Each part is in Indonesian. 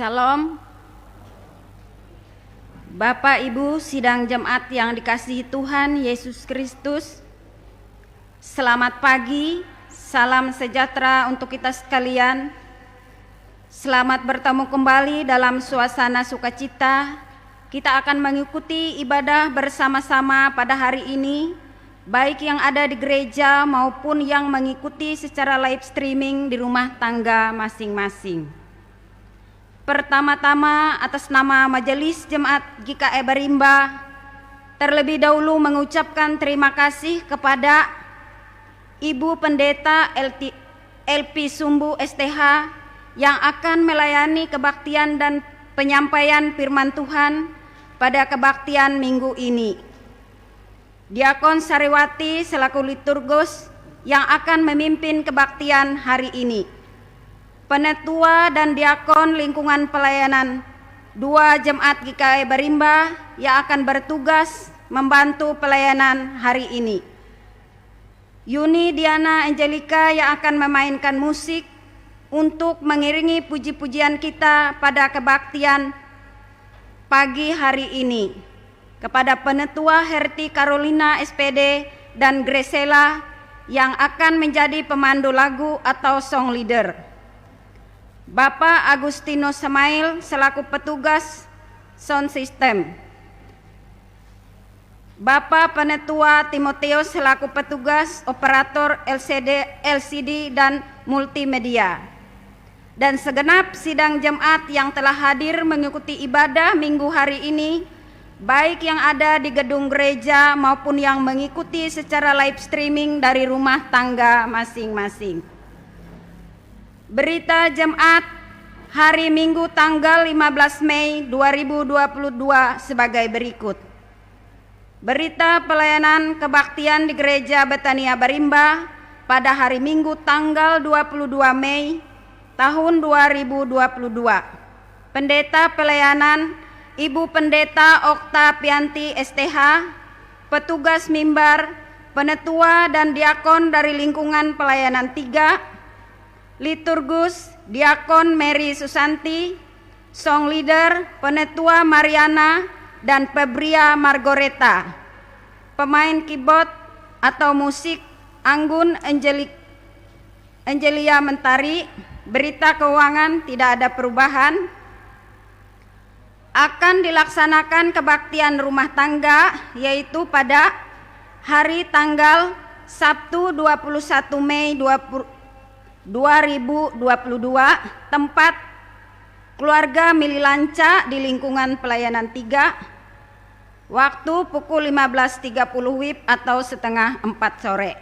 Shalom. Bapak Ibu sidang jemaat yang dikasihi Tuhan Yesus Kristus, selamat pagi, salam sejahtera untuk kita sekalian. Selamat bertemu kembali dalam suasana sukacita. Kita akan mengikuti ibadah bersama-sama pada hari ini, baik yang ada di gereja maupun yang mengikuti secara live streaming di rumah tangga masing-masing. Pertama-tama atas nama Majelis Jemaat GKE Barimba, terlebih dahulu mengucapkan terima kasih kepada Ibu Pendeta LP Sumbu STH yang akan melayani kebaktian dan penyampaian firman Tuhan pada kebaktian minggu ini. Diakon Sariwati selaku liturgus yang akan memimpin kebaktian hari ini. Penetua dan diakon lingkungan pelayanan 2 jemaat GKE Barimba yang akan bertugas membantu pelayanan hari ini. Yuni Diana Angelika yang akan memainkan musik untuk mengiringi puji-pujian kita pada kebaktian pagi hari ini. Kepada Penetua Herti Carolina SPD dan Gresela yang akan menjadi pemandu lagu atau song leader. Bapak Agustino Samail selaku petugas sound system. Bapak Penetua Timoteus selaku petugas operator LCD dan multimedia. Dan segenap sidang jemaat yang telah hadir mengikuti ibadah minggu hari ini, baik yang ada di gedung gereja maupun yang mengikuti secara live streaming dari rumah tangga masing-masing. Berita jemaat hari Minggu tanggal 15 Mei 2022 sebagai berikut. Berita pelayanan kebaktian di Gereja Betania Barimba pada hari Minggu tanggal 22 Mei tahun 2022. Pendeta pelayanan Ibu Pendeta Oktapianti STH, petugas mimbar, penetua dan diakon dari lingkungan pelayanan 3, liturgus diakon Mary Susanti, song leader penetua Mariana dan Febria Margoreta, pemain keyboard atau musik Anggun Angelia Mentari. Berita keuangan tidak ada perubahan. Akan dilaksanakan kebaktian rumah tangga yaitu pada hari tanggal Sabtu 21 Mei 2022, tempat keluarga Mililanca di lingkungan pelayanan 3, waktu pukul 15.30 WIB atau setengah 4 sore.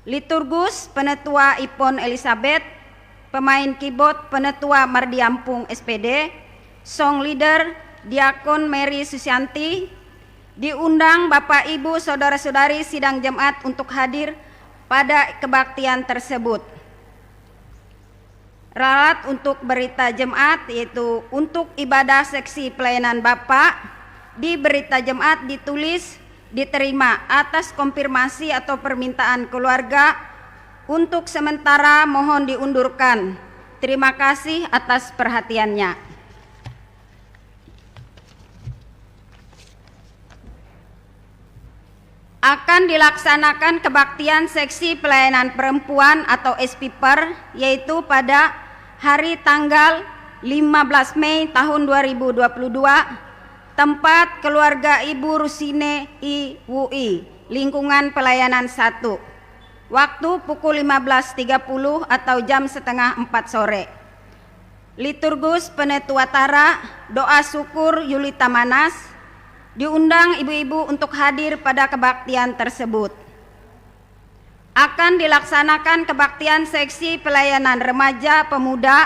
Liturgus Penetua Ipon Elizabeth, pemain keyboard Penetua Mardiampung SPD, song leader Diakon Mary Susianti. Diundang Bapak Ibu Saudara-saudari sidang jemaat untuk hadir pada kebaktian tersebut. Ralat untuk berita jemaat yaitu untuk ibadah seksi pelayanan Bapak di berita jemaat ditulis diterima atas konfirmasi atau permintaan keluarga, untuk sementara mohon diundurkan. Terima kasih atas perhatiannya. Akan dilaksanakan kebaktian seksi pelayanan perempuan atau SPPER yaitu pada hari tanggal 15 Mei tahun 2022, tempat keluarga Ibu Rusine IWI, lingkungan pelayanan 1, waktu pukul 15.30 atau jam setengah 4 sore. Liturgus Penetua Tara, doa syukur Yulita Manas. Diundang ibu-ibu untuk hadir pada kebaktian tersebut. Akan dilaksanakan kebaktian seksi pelayanan remaja pemuda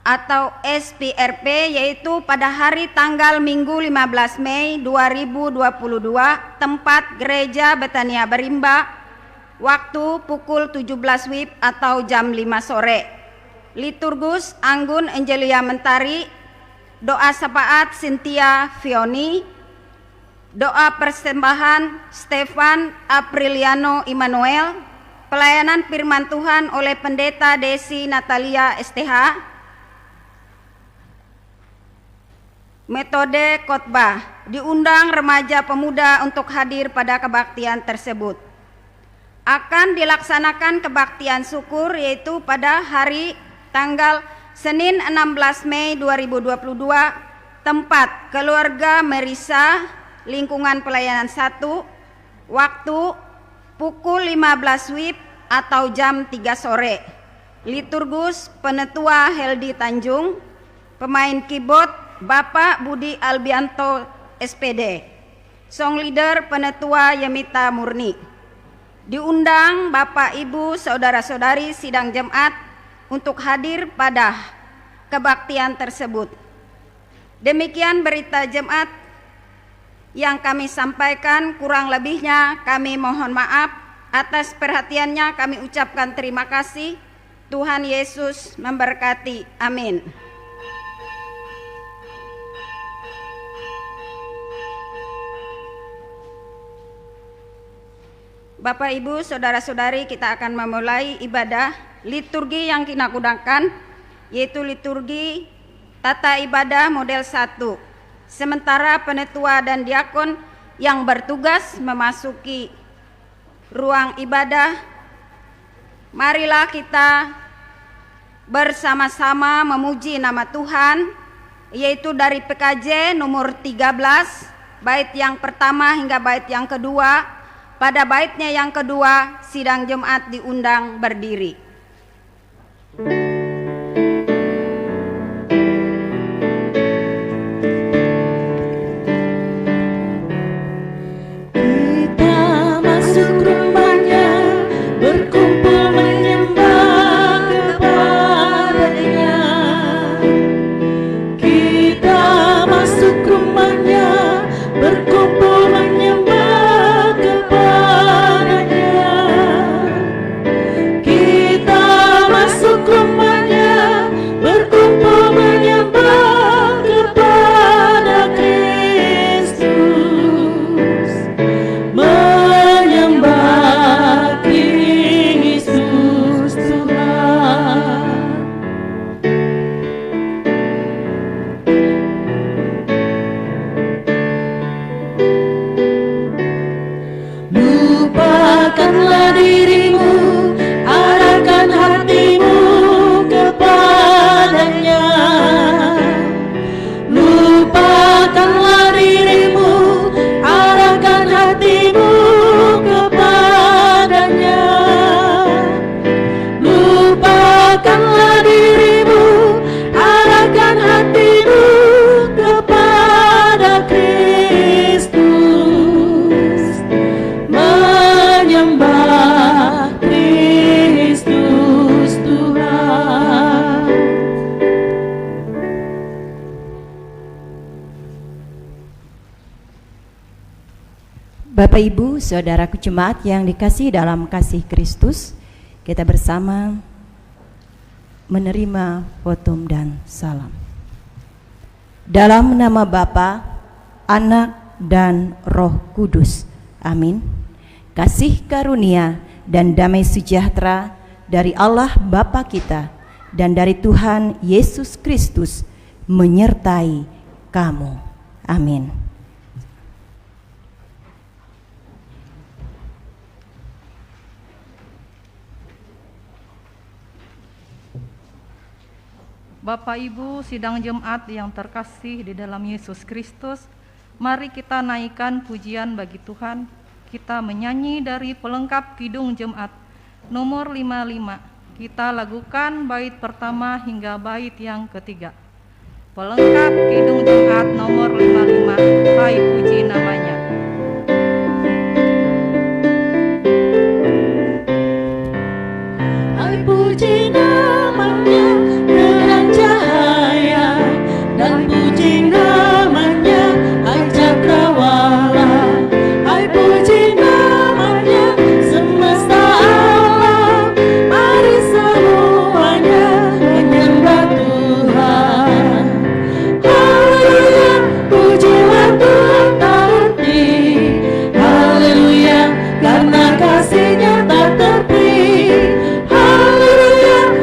atau SPRP yaitu pada hari tanggal Minggu 15 Mei 2022, tempat Gereja Betania Barimba, waktu pukul 17 WIB atau jam 5 sore. Liturgus Anggun Angelia Mentari, doa syafaat Cynthia Fioni, doa persembahan Stefan Apriliano Immanuel, pelayanan firman Tuhan oleh Pendeta Desi Natalia STH, Metode khotbah. Diundang remaja pemuda untuk hadir pada kebaktian tersebut. Akan dilaksanakan kebaktian syukur yaitu pada hari tanggal Senin 16 Mei 2022, tempat keluarga Merisa, lingkungan pelayanan 1, waktu pukul 15 WIB atau jam 3 sore. Liturgus Penetua Heldi Tanjung, pemain keyboard Bapak Budi Albianto SPD, song leader Penetua Yemita Murni. Diundang Bapak Ibu saudara-saudari sidang jemaat untuk hadir pada kebaktian tersebut. Demikian berita jemaat yang kami sampaikan, kurang lebihnya kami mohon maaf. Atas perhatiannya kami ucapkan terima kasih. Tuhan Yesus memberkati. Amin. Bapak Ibu saudara-saudari, kita akan memulai ibadah liturgi yang kita gunakan, yaitu liturgi tata ibadah model 1. Sementara penetua dan diakon yang bertugas memasuki ruang ibadah, marilah kita bersama-sama memuji nama Tuhan, yaitu dari PKJ nomor 13, bait yang pertama hingga bait yang kedua. Pada baitnya yang kedua, sidang jemaat diundang berdiri. Kita masuk rumahnya, berkumpul menyembah kepada-Nya. Kita masuk rumahnya, berkumpul menyembah kepada-Nya. Kita masuk rumahnya, berkumpul menyembah kepada Kristus. Menyembah Kristus Tuhan. Lupakanlah dirimu, arahkan hatimu kepada-Nya. Lupakanlah dirimu, arahkan hatimu kepada-Nya. Lupakanlah dirimu, arahkan hatimu kepada Kristus. Menyembah Kristus Tuhan. Bapak Ibu, saudaraku jemaat yang dikasihi dalam kasih Kristus, kita bersama menerima votum dan salam. Dalam nama Bapa, Anak, dan Roh Kudus. Amin. Kasih karunia dan damai sejahtera dari Allah Bapa kita dan dari Tuhan Yesus Kristus menyertai kamu. Amin. Bapak Ibu sidang jemaat yang terkasih di dalam Yesus Kristus, mari kita naikkan pujian bagi Tuhan. Kita menyanyi dari pelengkap kidung jemaat nomor 55. Kita lakukan bait pertama hingga bait yang ketiga. Pelengkap kidung jemaat nomor 55, Hai puji namanya. Hai puji namanya, terang cahaya, dan puji namanya, hai cakrawala. Hai puji namanya, semesta alam, mari semuanya menyembah Tuhan. Haleluya, pujilah Tuhan tak henti. Haleluya, karena kasih-Nya tak tepi. Haleluya,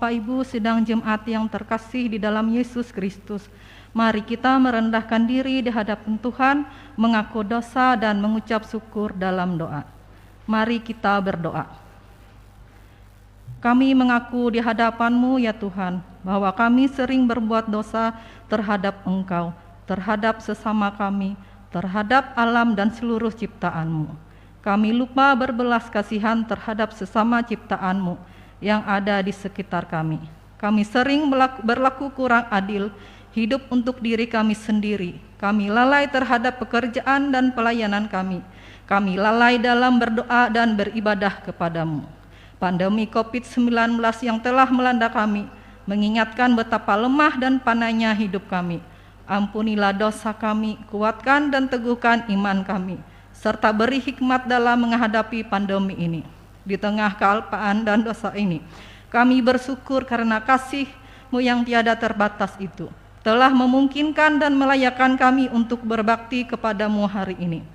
Bapak Ibu sidang jemaat yang terkasih di dalam Yesus Kristus, mari kita merendahkan diri di hadapan Tuhan, mengaku dosa dan mengucap syukur dalam doa. Mari kita berdoa. Kami mengaku di hadapan-Mu ya Tuhan, bahwa kami sering berbuat dosa terhadap Engkau, terhadap sesama kami, terhadap alam dan seluruh ciptaan-Mu. Kami lupa berbelas kasihan terhadap sesama ciptaan-Mu yang ada di sekitar kami. Kami sering berlaku kurang adil, hidup untuk diri kami sendiri. Kami lalai terhadap pekerjaan dan pelayanan kami. Kami lalai dalam berdoa dan beribadah kepadamu. Pandemi COVID-19 yang telah melanda kami mengingatkan betapa lemah dan panainya hidup kami. Ampunilah dosa kami, kuatkan dan teguhkan iman kami, serta beri hikmat dalam menghadapi pandemi ini. Di tengah kealpaan dan dosa ini, kami bersyukur karena kasih-Mu yang tiada terbatas itu telah memungkinkan dan melayakkan kami untuk berbakti kepadamu hari ini.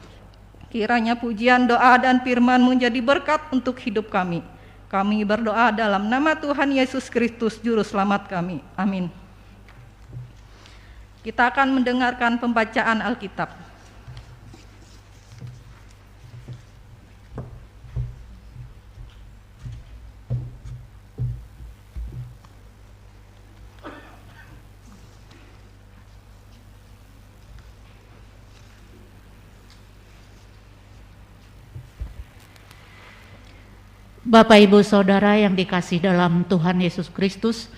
Kiranya pujian, doa, dan firman-Mu menjadi berkat untuk hidup kami. Kami berdoa dalam nama Tuhan Yesus Kristus, Juru Selamat kami. Amin. Kita akan mendengarkan pembacaan Alkitab. Bapak Ibu Saudara yang dikasihi dalam Tuhan Yesus Kristus,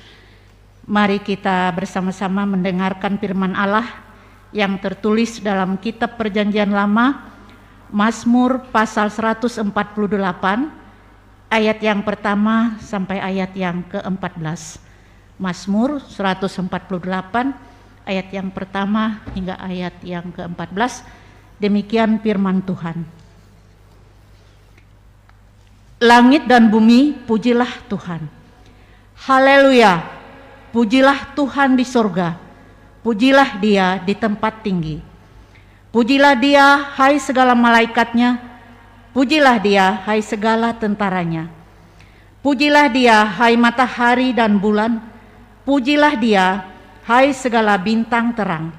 mari kita bersama-sama mendengarkan firman Allah yang tertulis dalam kitab Perjanjian Lama, Mazmur pasal 148, ayat yang pertama sampai ayat yang ke-14. Mazmur 148, ayat yang pertama hingga ayat yang ke-14. Demikian firman Tuhan. Langit dan bumi, pujilah Tuhan. Haleluya, pujilah Tuhan di sorga, pujilah Dia di tempat tinggi. Pujilah Dia, hai segala malaikatnya, pujilah Dia, hai segala tentaranya. Pujilah Dia, hai matahari dan bulan, pujilah Dia, hai segala bintang terang.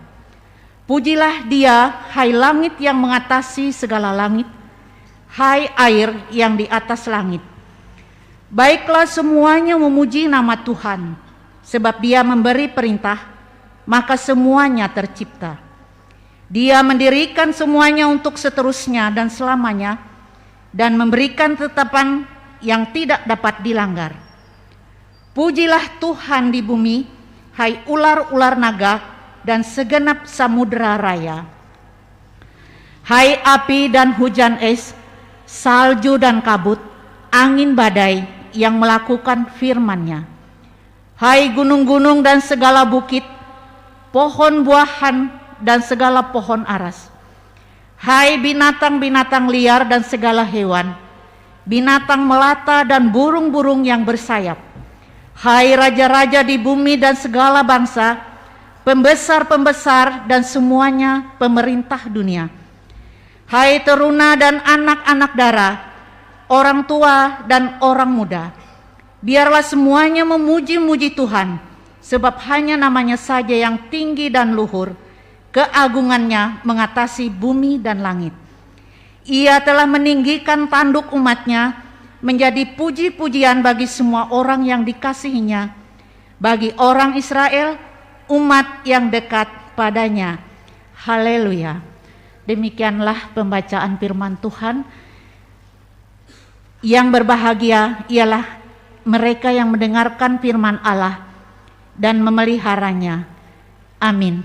Pujilah Dia, hai langit yang mengatasi segala langit, hai air yang di atas langit. Baiklah semuanya memuji nama Tuhan, sebab Dia memberi perintah, maka semuanya tercipta. Dia mendirikan semuanya untuk seterusnya dan selamanya, dan memberikan tetapan yang tidak dapat dilanggar. Pujilah Tuhan di bumi, hai ular-ular naga dan segenap samudera raya. Hai api dan hujan es, salju dan kabut, angin badai yang melakukan firman-Nya. Hai gunung-gunung dan segala bukit, pohon buahan dan segala pohon aras. Hai binatang-binatang liar dan segala hewan, binatang melata dan burung-burung yang bersayap. Hai raja-raja di bumi dan segala bangsa, pembesar-pembesar dan semuanya pemerintah dunia. Hai teruna dan anak-anak dara, orang tua dan orang muda, biarlah semuanya memuji-muji Tuhan, sebab hanya namanya saja yang tinggi dan luhur, keagungannya mengatasi bumi dan langit. Ia telah meninggikan tanduk umatnya, menjadi puji-pujian bagi semua orang yang dikasihinya, bagi orang Israel, umat yang dekat padanya. Haleluya. Demikianlah pembacaan firman Tuhan. Yang berbahagia ialah mereka yang mendengarkan firman Allah dan memeliharanya. Amin.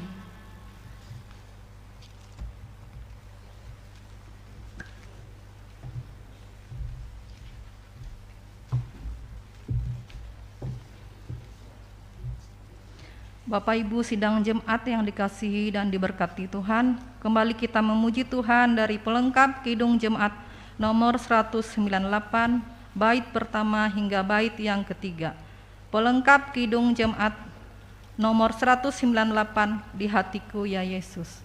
Bapak Ibu sidang jemaat yang dikasihi dan diberkati Tuhan, kembali kita memuji Tuhan dari pelengkap Kidung Jemaat nomor 198, bait pertama hingga bait yang ketiga. Pelengkap Kidung Jemaat nomor 198, Di Hatiku Ya Yesus.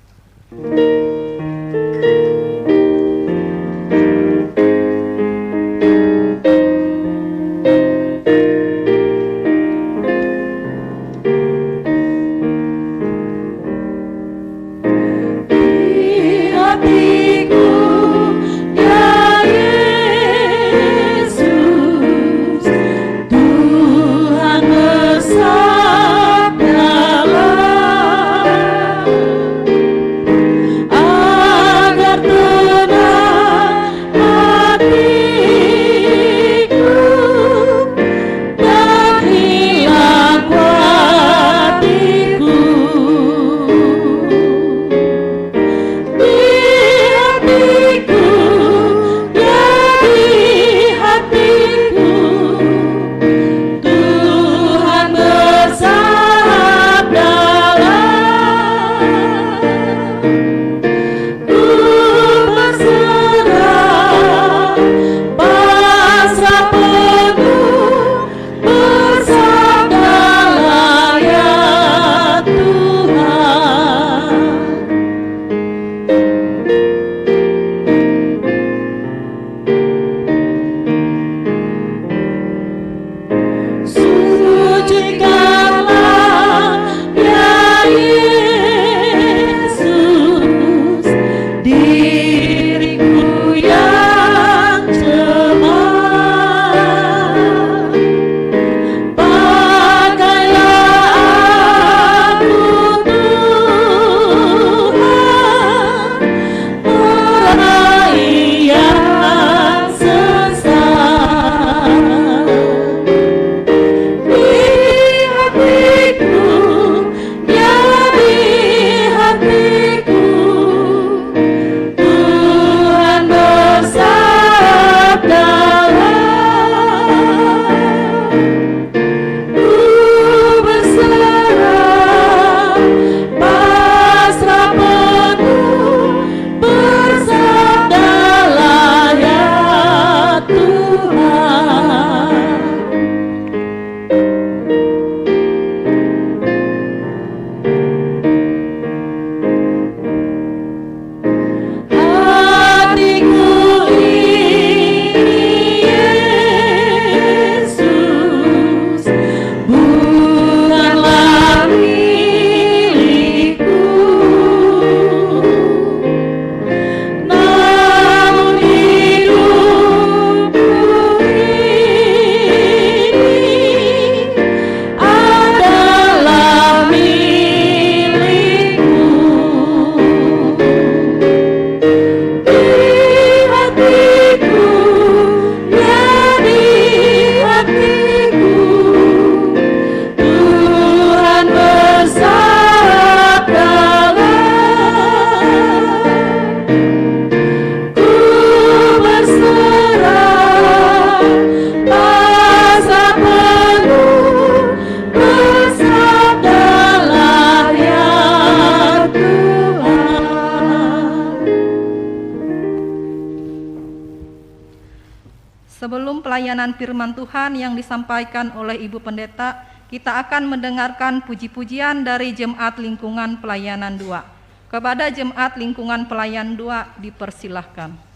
sebelum pelayanan firman Tuhan yang disampaikan oleh Ibu Pendeta, kita akan mendengarkan puji-pujian dari Jemaat Lingkungan Pelayanan 2. Kepada Jemaat Lingkungan Pelayanan 2 dipersilahkan.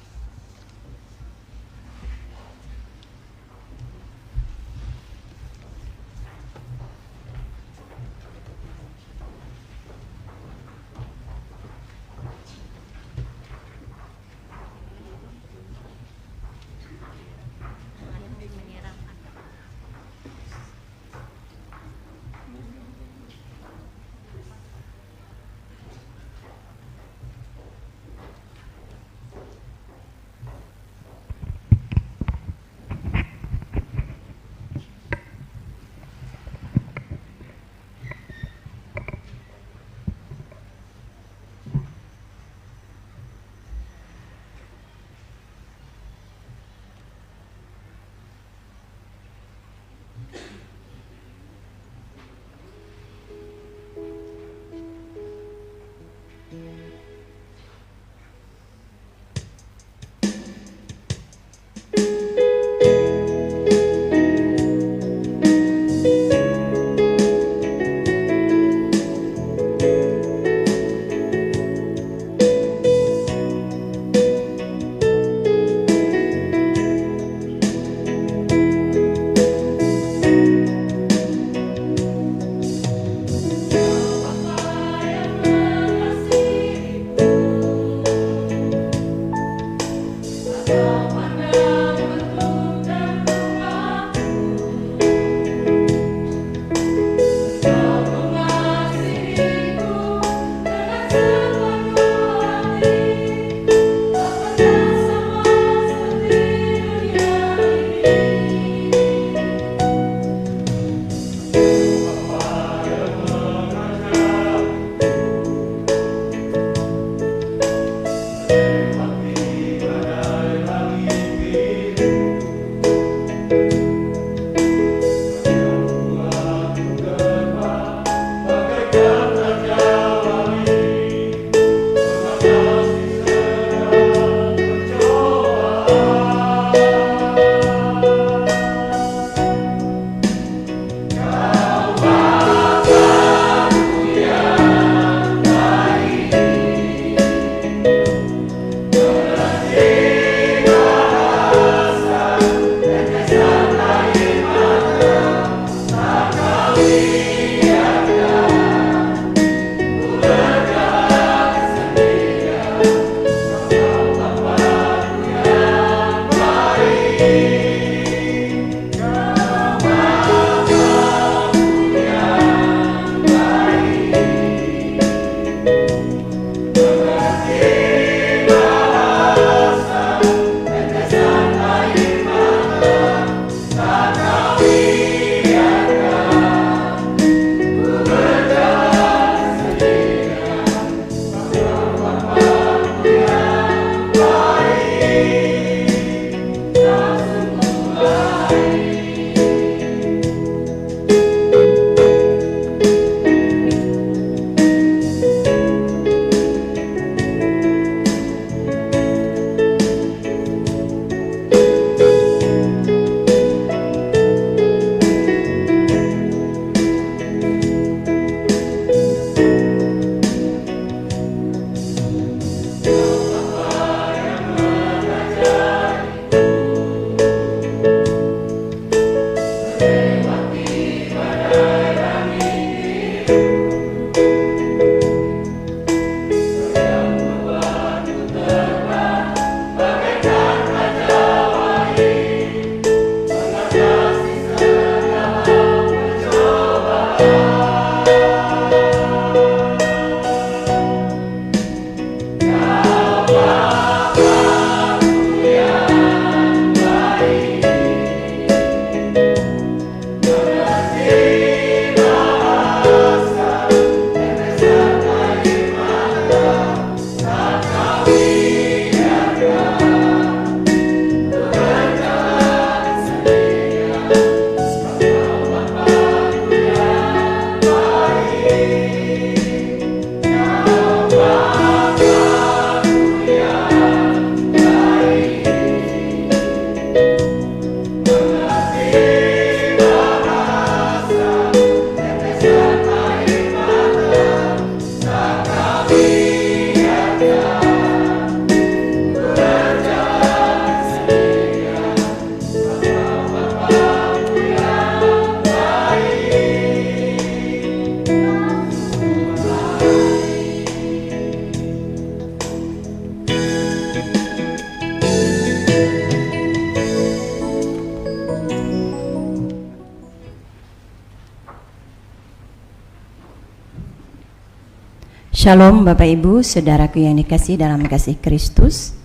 Shalom Bapak Ibu, saudaraku yang dikasihi dalam kasih Kristus.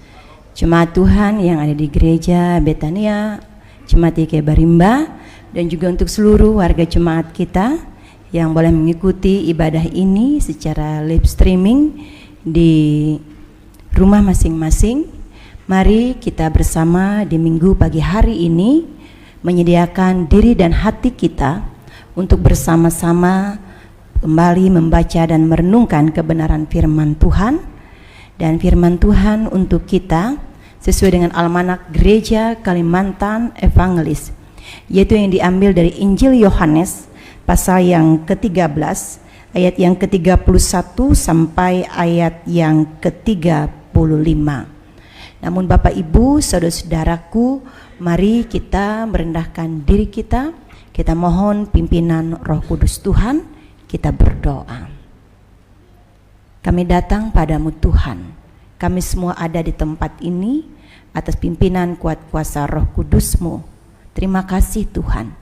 Jemaat Tuhan yang ada di gereja Betania, Jemaat GKI Barimba, dan juga untuk seluruh warga jemaat kita yang boleh mengikuti ibadah ini secara live streaming di rumah masing-masing. Mari kita bersama di minggu pagi hari ini menyediakan diri dan hati kita untuk bersama-sama kembali membaca dan merenungkan kebenaran firman Tuhan. Dan firman Tuhan untuk kita sesuai dengan almanak Gereja Kalimantan Evangelis, yaitu yang diambil dari Injil Yohanes pasal yang ke-13 ayat yang ke-31 sampai ayat yang ke-35. Namun Bapak Ibu, saudara-saudaraku, mari kita merendahkan diri kita, kita mohon pimpinan Roh Kudus Tuhan. Kita berdoa. Kami datang padamu Tuhan. Kami semua ada di tempat ini atas pimpinan kuat kuasa Roh Kudus-Mu. Terima kasih Tuhan.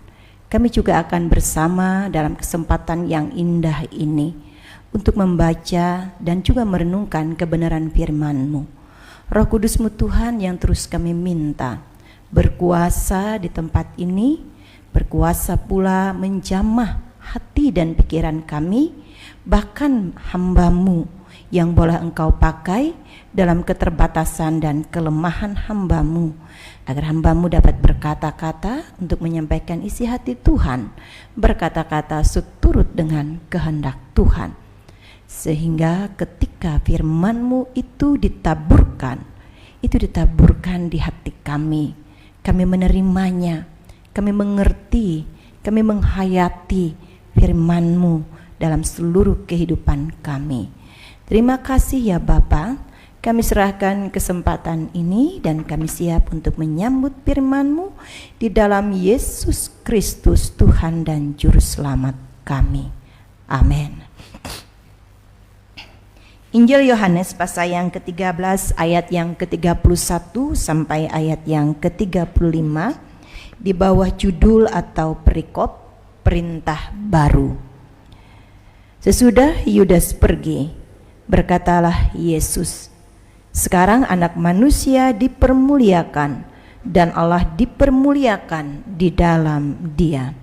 Kami juga akan bersama dalam kesempatan yang indah ini untuk membaca dan juga merenungkan kebenaran firman-Mu. Roh Kudus-Mu Tuhan yang terus kami minta berkuasa di tempat ini, berkuasa pula menjamah hati dan pikiran kami, bahkan hamba-Mu yang boleh Engkau pakai dalam keterbatasan dan kelemahan hamba-Mu, agar hamba-Mu dapat berkata-kata untuk menyampaikan isi hati Tuhan, berkata-kata seturut dengan kehendak Tuhan, sehingga ketika firman-Mu itu ditaburkan di hati kami menerimanya, kami mengerti, kami menghayati firman-Mu dalam seluruh kehidupan kami. Terima kasih ya Bapa, kami serahkan kesempatan ini dan kami siap untuk menyambut firman-Mu di dalam Yesus Kristus Tuhan dan Juru Selamat kami. Amin. Injil Yohanes pasal yang ke-13 ayat yang ke-31 sampai ayat yang ke-35 di bawah judul atau perikop perintah baru. Sesudah Yudas pergi, berkatalah Yesus, sekarang anak manusia dipermuliakan dan Allah dipermuliakan di dalam dia.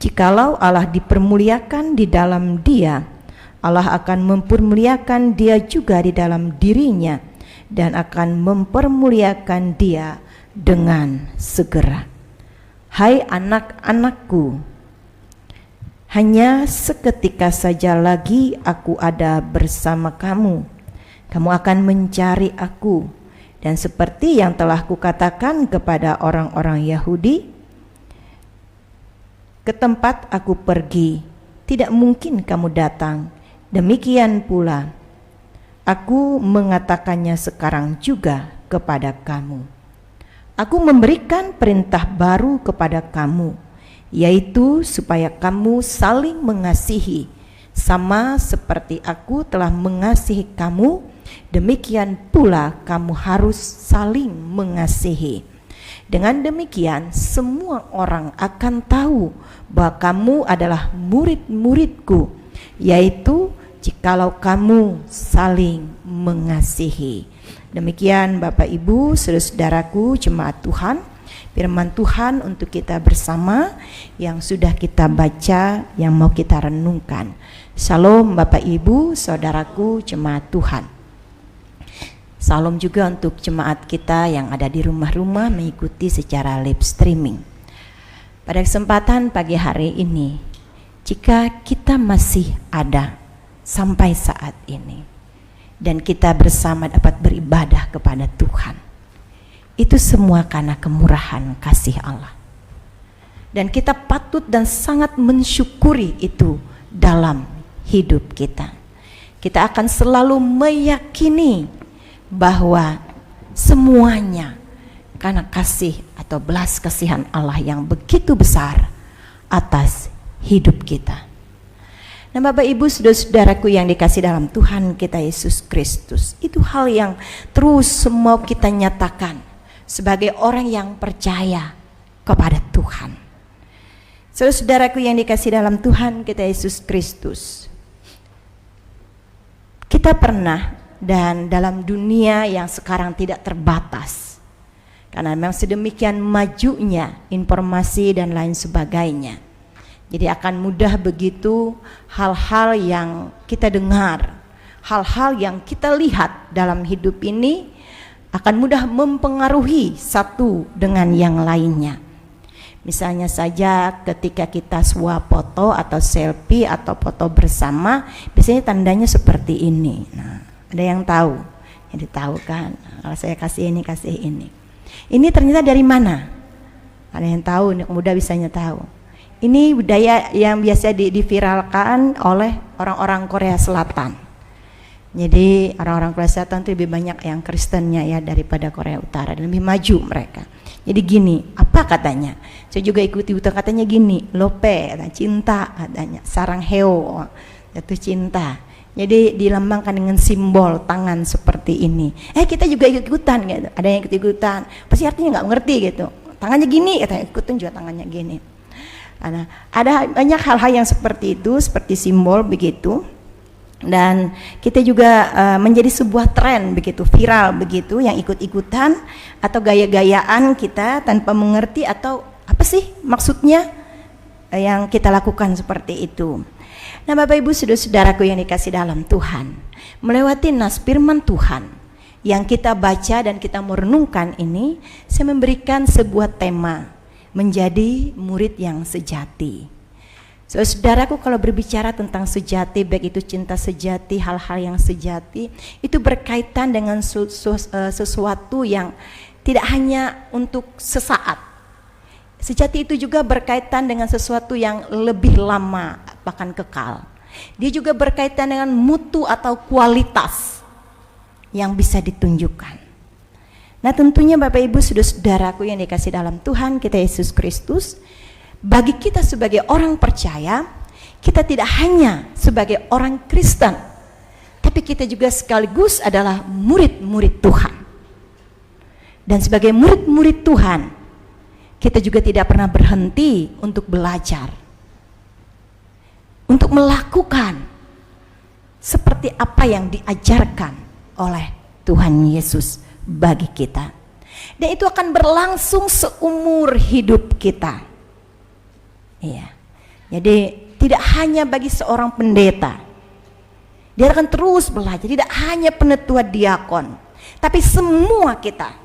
Jikalau Allah dipermuliakan di dalam dia, Allah akan mempermuliakan dia juga di dalam dirinya dan akan mempermuliakan dia dengan segera. Hai anak-anakku, hanya seketika saja lagi aku ada bersama kamu. Kamu akan mencari aku. Dan seperti yang telah kukatakan kepada orang-orang Yahudi, ke tempat aku pergi, tidak mungkin kamu datang. Demikian pula, aku mengatakannya sekarang juga kepada kamu. Aku memberikan perintah baru kepada kamu, yaitu supaya kamu saling mengasihi, sama seperti aku telah mengasihi kamu, demikian pula kamu harus saling mengasihi. Dengan demikian semua orang akan tahu bahwa kamu adalah murid-muridku, yaitu jikalau kamu saling mengasihi. Demikian Bapak Ibu, saudara-saudaraku jemaat Tuhan, firman Tuhan untuk kita bersama yang sudah kita baca, yang mau kita renungkan. Salam Bapak Ibu, saudaraku jemaat Tuhan. Salam juga untuk jemaat kita yang ada di rumah-rumah mengikuti secara live streaming. Pada kesempatan pagi hari ini, jika kita masih ada sampai saat ini dan kita bersama dapat beribadah kepada Tuhan, itu semua karena kemurahan kasih Allah. Dan kita patut dan sangat mensyukuri itu dalam hidup kita. Kita akan selalu meyakini bahwa semuanya karena kasih atau belas kasihan Allah yang begitu besar atas hidup kita. Nah Bapak Ibu saudara-saudaraku yang dikasih dalam Tuhan kita Yesus Kristus, itu hal yang terus mau kita nyatakan sebagai orang yang percaya kepada Tuhan. Saudara-saudaraku yang dikasih dalam Tuhan kita Yesus Kristus, Kita pernah dan dalam dunia yang sekarang tidak terbatas, karena memang sedemikian majunya informasi dan lain sebagainya. Jadi akan mudah begitu hal-hal yang kita dengar, hal-hal yang kita lihat dalam hidup ini akan mudah mempengaruhi satu dengan yang lainnya. Misalnya saja ketika kita swap foto atau selfie atau foto bersama, biasanya tandanya seperti ini. Nah, ada yang tahu? Jadi tahu kan? Kalau saya kasih ini, kasih ini. Ini ternyata dari mana? Ada yang tahu? Anak muda bisanya tahu. Ini budaya yang biasa diviralkan oleh orang-orang Korea Selatan. Jadi orang-orang Korea Selatan itu lebih banyak yang Kristennya ya daripada Korea Utara, dan lebih maju mereka. Jadi gini, apa katanya? Saya juga ikuti katanya gini, lope, cinta katanya, sarang heo, jatuh cinta. Jadi dilambangkan dengan simbol tangan seperti ini. Kita juga ikut-ikutan gitu. Ada yang ikut-ikutan. Pasti artinya nggak mengerti gitu. Tangannya gini, katanya ikutin juga tangannya gini. Nah, ada banyak hal-hal yang seperti itu, seperti simbol begitu. Dan kita juga menjadi sebuah tren begitu, viral begitu, yang ikut-ikutan atau gaya-gayaan kita tanpa mengerti atau apa sih maksudnya yang kita lakukan seperti itu. Nah, Bapak Ibu saudara-saudaraku yang dikasih dalam Tuhan, melewati nas firman Tuhan yang kita baca dan kita merenungkan ini, saya memberikan sebuah tema, menjadi murid yang sejati. Saudaraku, kalau berbicara tentang sejati, baik itu cinta sejati, hal-hal yang sejati, itu berkaitan dengan sesuatu yang tidak hanya untuk sesaat. Sejati itu juga berkaitan dengan sesuatu yang lebih lama, bahkan kekal. Dia juga berkaitan dengan mutu atau kualitas yang bisa ditunjukkan. Nah, tentunya Bapak Ibu saudaraku yang dikasih dalam Tuhan kita Yesus Kristus, bagi kita sebagai orang percaya, kita tidak hanya sebagai orang Kristen, tapi kita juga sekaligus adalah murid-murid Tuhan. Dan sebagai murid-murid Tuhan, kita juga tidak pernah berhenti untuk belajar, untuk melakukan seperti apa yang diajarkan oleh Tuhan Yesus bagi kita. Dan itu akan berlangsung seumur hidup kita. Iya. Jadi tidak hanya bagi seorang pendeta, dia akan terus belajar, tidak hanya penetua diakon, tapi semua kita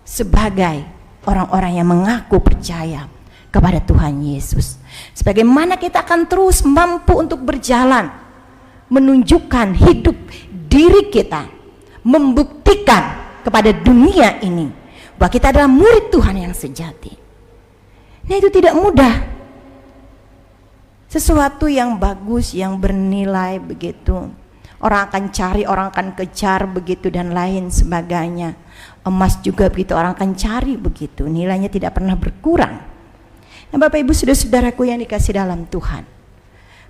sebagai orang-orang yang mengaku percaya kepada Tuhan Yesus. Sebagaimana kita akan terus mampu untuk berjalan, menunjukkan hidup diri kita, membuktikan kepada dunia ini bahwa kita adalah murid Tuhan yang sejati. Nah, itu tidak mudah. Sesuatu yang bagus, yang bernilai begitu, orang akan cari, orang akan kejar begitu, dan lain sebagainya. Emas juga begitu, orang akan cari begitu, nilainya tidak pernah berkurang. Nah, Bapak Ibu saudara-saudaraku yang dikasih dalam Tuhan,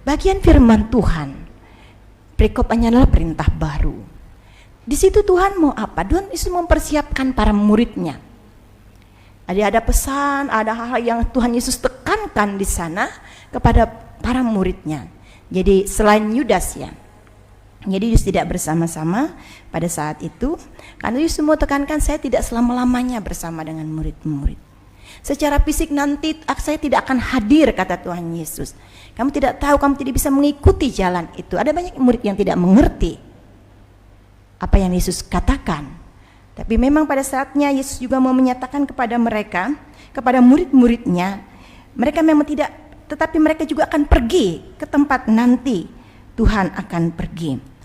bagian firman Tuhan perikopannya adalah perintah baru. Di situ Tuhan mau apa? Tuhan Yesus mempersiapkan para muridnya. Ada pesan, ada hal-hal yang Tuhan Yesus tekankan di sana kepada para muridnya. Jadi selain Yudas ya, jadi Yesus tidak bersama-sama pada saat itu, karena Yesus mau tekankan, saya tidak selama-lamanya bersama dengan murid-murid. Secara fisik nanti saya tidak akan hadir, kata Tuhan Yesus. Kamu tidak tahu, kamu tidak bisa mengikuti jalan itu. Ada banyak murid yang tidak mengerti apa yang Yesus katakan. Tapi memang pada saatnya Yesus juga mau menyatakan kepada mereka, kepada murid-muridnya, mereka memang tidak, tetapi mereka juga akan pergi ke tempat nanti Tuhan akan pergi.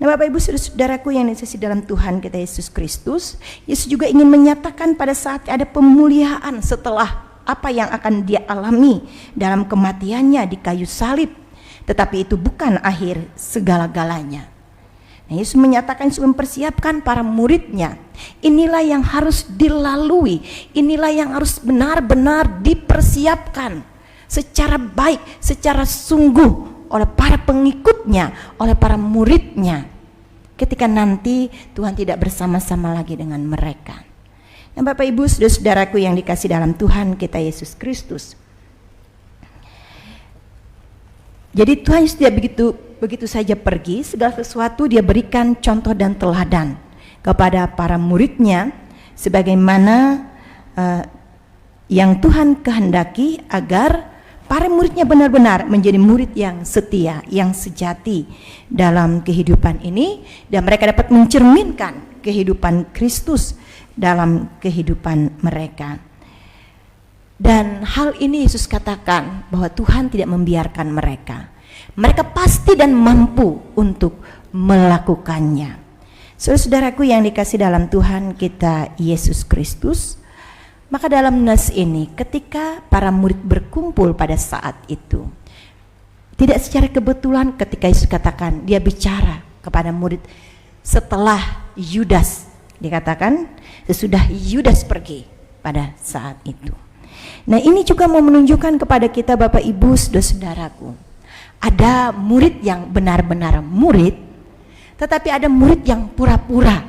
Nah, Bapak Ibu saudaraku yang dikasihi dalam Tuhan kita Yesus Kristus, Yesus juga ingin menyatakan pada saat ada pemuliaan setelah apa yang akan dia alami dalam kematiannya di kayu salib. Tetapi itu bukan akhir segala-galanya. Nah, Yesus menyatakan, Yesus mempersiapkan para muridnya. Inilah yang harus dilalui, inilah yang harus benar-benar dipersiapkan secara baik, secara sungguh oleh para pengikutnya, oleh para muridnya, ketika nanti Tuhan tidak bersama-sama lagi dengan mereka. Nah, Bapak Ibu saudara-saudaraku yang dikasih dalam Tuhan kita Yesus Kristus, Jadi Tuhan Yesus tidak begitu saja pergi, segala sesuatu dia berikan contoh dan teladan kepada para muridnya, sebagaimana yang Tuhan kehendaki agar para muridnya benar-benar menjadi murid yang setia, yang sejati dalam kehidupan ini, dan mereka dapat mencerminkan kehidupan Kristus dalam kehidupan mereka. Dan hal ini Yesus katakan bahwa Tuhan tidak membiarkan mereka. Mereka pasti dan mampu untuk melakukannya. Saudara-saudaraku yang dikasih dalam Tuhan kita Yesus Kristus, maka dalam nas ini ketika para murid berkumpul pada saat itu, tidak secara kebetulan ketika Yesus katakan, dia bicara kepada murid setelah Yudas, dikatakan sesudah Yudas pergi pada saat itu. Nah, ini juga mau menunjukkan kepada kita Bapak Ibu saudara-saudaraku, ada murid yang benar-benar murid, tetapi ada murid yang pura-pura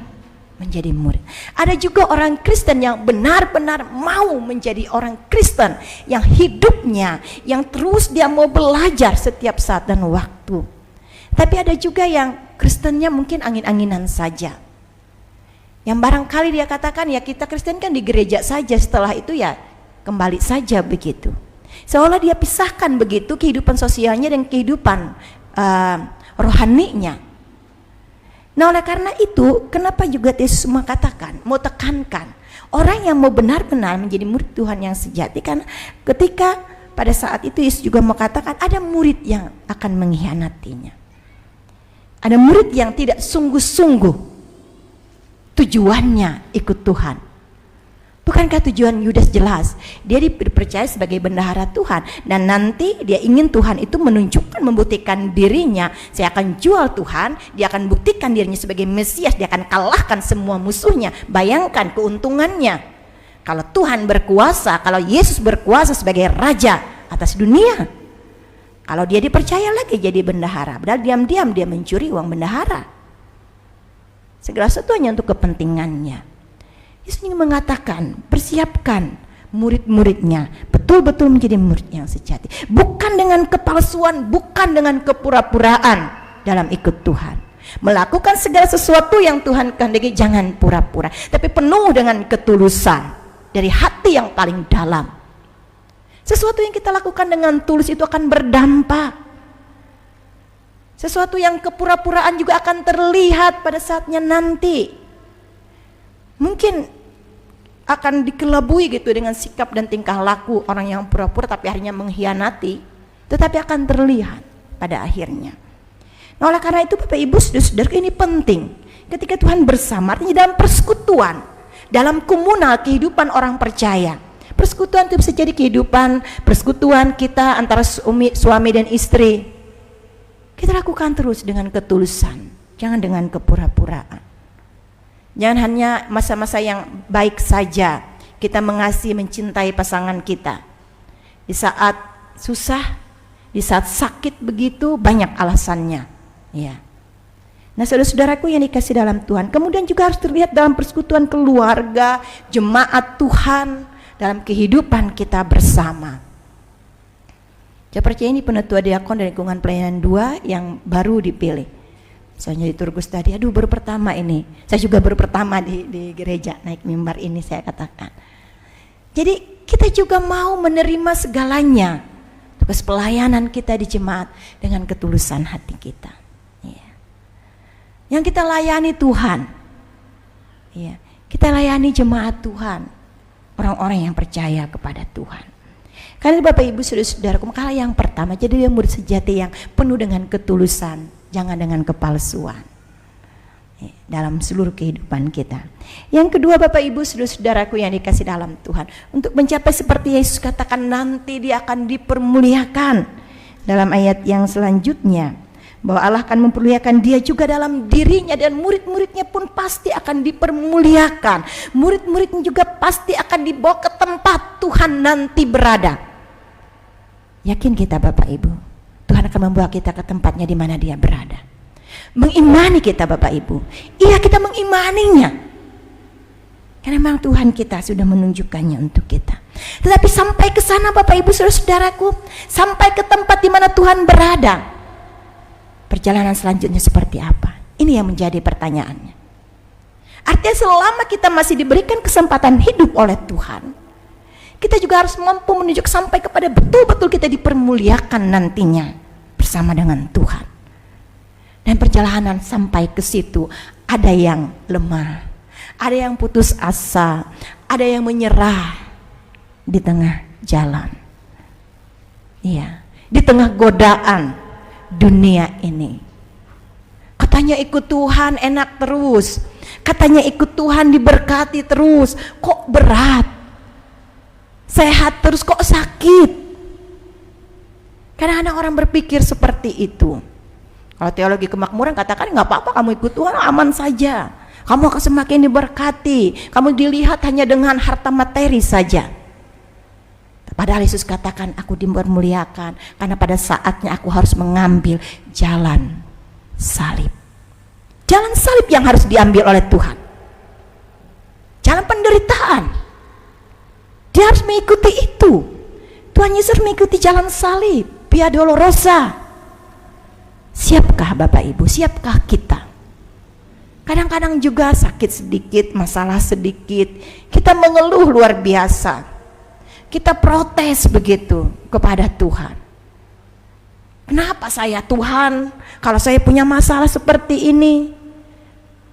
menjadi murid. Ada juga orang Kristen yang benar-benar mau menjadi orang Kristen, yang hidupnya, yang terus dia mau belajar setiap saat dan waktu. Tapi ada juga yang Kristennya mungkin angin-anginan saja, yang barangkali dia katakan, ya kita Kristen kan di gereja saja, setelah itu ya kembali saja begitu. Seolah dia pisahkan begitu kehidupan sosialnya dan kehidupan rohaninya. Nah, oleh karena itu, kenapa juga Yesus mau katakan, mau tekankan orang yang mau benar-benar menjadi murid Tuhan yang sejati, kan ketika pada saat itu Yesus juga mau katakan ada murid yang akan mengkhianatinya. Ada murid yang tidak sungguh-sungguh tujuannya ikut Tuhan. Bukankah tujuan Yudas jelas? Dia dipercaya sebagai bendahara Tuhan, dan nanti dia ingin Tuhan itu menunjukkan, membuktikan dirinya. Saya akan jual Tuhan, dia akan buktikan dirinya sebagai Mesias, dia akan kalahkan semua musuhnya. Bayangkan keuntungannya. Kalau Tuhan berkuasa, kalau Yesus berkuasa sebagai raja atas dunia, kalau dia dipercaya lagi jadi bendahara, padahal diam-diam dia mencuri uang bendahara. Segala sesuatu hanya untuk kepentingannya. Yesus ingin mengatakan, persiapkan murid-muridnya betul-betul menjadi murid yang sejati, bukan dengan kepalsuan, bukan dengan kepura-puraan dalam ikut Tuhan. Melakukan segala sesuatu yang Tuhan kehendaki, jangan pura-pura, tapi penuh dengan ketulusan dari hati yang paling dalam. Sesuatu yang kita lakukan dengan tulus itu akan berdampak. Sesuatu yang kepura-puraan juga akan terlihat pada saatnya nanti. Mungkin akan dikelabui gitu dengan sikap dan tingkah laku orang yang pura-pura tapi akhirnya mengkhianati, tetapi akan terlihat pada akhirnya. Nah, oleh karena itu Bapak Ibu saudara, ini penting ketika Tuhan bersama, artinya dalam persekutuan, dalam komunal kehidupan orang percaya. Persekutuan itu bisa jadi kehidupan persekutuan kita antara suami dan istri. Kita lakukan terus dengan ketulusan, jangan dengan kepura-puraan. Jangan hanya masa-masa yang baik saja kita mengasihi, mencintai pasangan kita. Di saat susah, di saat sakit begitu banyak alasannya, ya. Nah, saudara-saudaraku yang dikasih dalam Tuhan, kemudian juga harus terlihat dalam persekutuan keluarga, jemaat Tuhan, dalam kehidupan kita bersama. Saya percaya ini penetua diakon dari lingkungan pelayanan 2 yang baru dipilih. Soalnya di Turgus tadi, aduh baru pertama ini. Saya juga baru pertama di gereja naik mimbar ini, saya katakan. Jadi kita juga mau menerima segalanya. Tugas pelayanan kita di jemaat dengan ketulusan hati kita. Ya. Yang kita layani Tuhan. Ya. Kita layani jemaat Tuhan. Orang-orang yang percaya kepada Tuhan. Karena Bapak Ibu saudara-saudaraku, maka yang pertama, jadi dia murid sejati yang penuh dengan ketulusan, jangan dengan kepalsuan dalam seluruh kehidupan kita. Yang kedua Bapak Ibu saudara-saudaraku yang dikasih dalam Tuhan, untuk mencapai seperti Yesus katakan nanti dia akan dipermuliakan. Dalam ayat yang selanjutnya, bahwa Allah akan mempermuliakan dia juga dalam dirinya, dan murid-muridnya pun pasti akan dipermuliakan. Murid-muridnya juga pasti akan dibawa ke tempat Tuhan nanti berada. Yakin kita Bapak Ibu, Tuhan akan membawa kita ke tempatnya di mana dia berada. Mengimani kita Bapak Ibu, iya kita mengimaninya. Karena memang Tuhan kita sudah menunjukkannya untuk kita. Tetapi sampai ke sana Bapak Ibu Saudara-saudaraku, sampai ke tempat di mana Tuhan berada, perjalanan selanjutnya seperti apa? Ini yang menjadi pertanyaannya. Artinya selama kita masih diberikan kesempatan hidup oleh Tuhan, kita juga harus mampu menunjuk sampai kepada betul-betul kita dipermuliakan nantinya bersama dengan Tuhan. Dan perjalanan sampai ke situ, ada yang lemah, ada yang putus asa, ada yang menyerah di tengah jalan. Iya, di tengah godaan dunia ini. Katanya ikut Tuhan enak terus, katanya ikut Tuhan diberkati terus, kok berat, sehat terus kok sakit. Kadang-kadang orang berpikir seperti itu. Kalau teologi kemakmuran katakan nggak apa-apa, kamu ikut Tuhan aman saja, kamu akan semakin diberkati, kamu dilihat hanya dengan harta materi saja. Padahal Yesus katakan, aku dipermuliakan karena pada saatnya aku harus mengambil jalan salib. Jalan salib yang harus diambil oleh Tuhan, jalan penderitaan. Dia harus mengikuti itu. Tuhan Yesus mengikuti jalan salib, Via Dolorosa. Siapkah Bapak Ibu? Siapkah kita? Kadang-kadang juga sakit sedikit, masalah sedikit, kita mengeluh luar biasa, kita protes begitu kepada Tuhan. Kenapa saya Tuhan, kalau saya punya masalah seperti ini?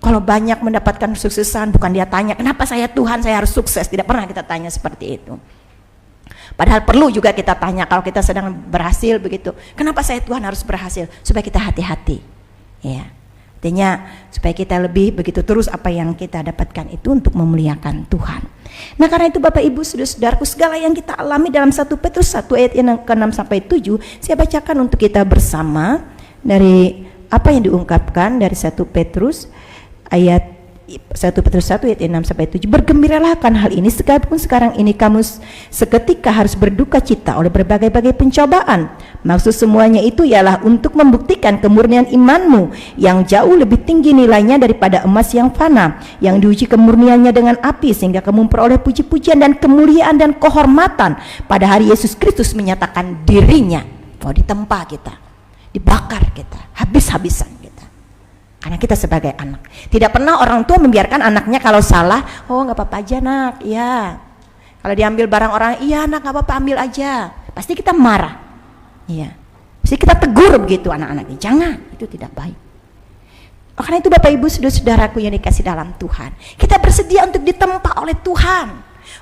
Kalau banyak mendapatkan kesuksesan, bukan dia tanya, kenapa saya Tuhan, saya harus sukses? Tidak pernah kita tanya seperti itu. Padahal perlu juga kita tanya kalau kita sedang berhasil begitu, kenapa saya Tuhan harus berhasil? Supaya kita hati-hati, ya. Artinya supaya kita lebih begitu terus apa yang kita dapatkan itu untuk memuliakan Tuhan. Nah karena itu Bapak Ibu Saudara-saudaraku, segala yang kita alami dalam 1 Petrus 1 ayat yang ke-6 sampai 7, saya bacakan untuk kita bersama dari apa yang diungkapkan dari 1 Petrus ayat 1 Petrus 1 ayat 6 sampai 7. Bergembiralah akan hal ini, sekalipun sekarang ini kamu seketika harus berduka cita oleh berbagai-bagai pencobaan. Maksud semuanya itu ialah untuk membuktikan kemurnian imanmu yang jauh lebih tinggi nilainya daripada emas yang fana, yang diuji kemurniannya dengan api, sehingga kamu memperoleh puji-pujian dan kemuliaan dan kehormatan pada hari Yesus Kristus menyatakan dirinya. Oh, ditempa kita, dibakar kita, habis-habisan kita. Karena kita sebagai anak, tidak pernah orang tua membiarkan anaknya kalau salah, oh nggak apa-apa aja nak, ya. Kalau diambil barang orang, iya nak nggak apa-apa ambil aja. Pasti kita marah, iya. Pasti kita tegur begitu anak-anaknya. Jangan, itu tidak baik. Karena itu Bapak Ibu Saudara-saudaraku yang dikasih dalam Tuhan, kita bersedia untuk ditempa oleh Tuhan.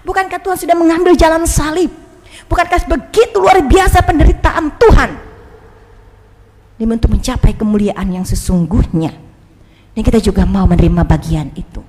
Bukankah Tuhan sudah mengambil jalan salib? Bukankah begitu luar biasa penderitaan Tuhan demi untuk mencapai kemuliaan yang sesungguhnya? Dan kita juga mau menerima bagian itu.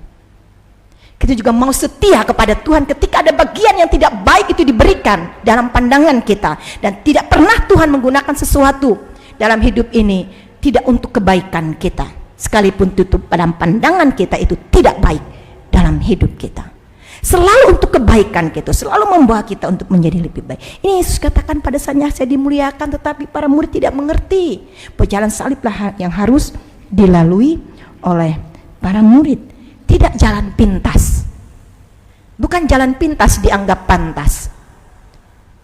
Kita juga mau setia kepada Tuhan ketika ada bagian yang tidak baik itu diberikan dalam pandangan kita, dan tidak pernah Tuhan menggunakan sesuatu dalam hidup ini tidak untuk kebaikan kita, sekalipun tutup dalam pandangan kita itu tidak baik dalam hidup kita. Selalu untuk kebaikan kita, selalu membawa kita untuk menjadi lebih baik. Ini Yesus katakan, pada saatnya saya dimuliakan, tetapi para murid tidak mengerti. Jalan saliblah yang harus dilalui oleh para murid, tidak jalan pintas. Bukan jalan pintas dianggap pantas.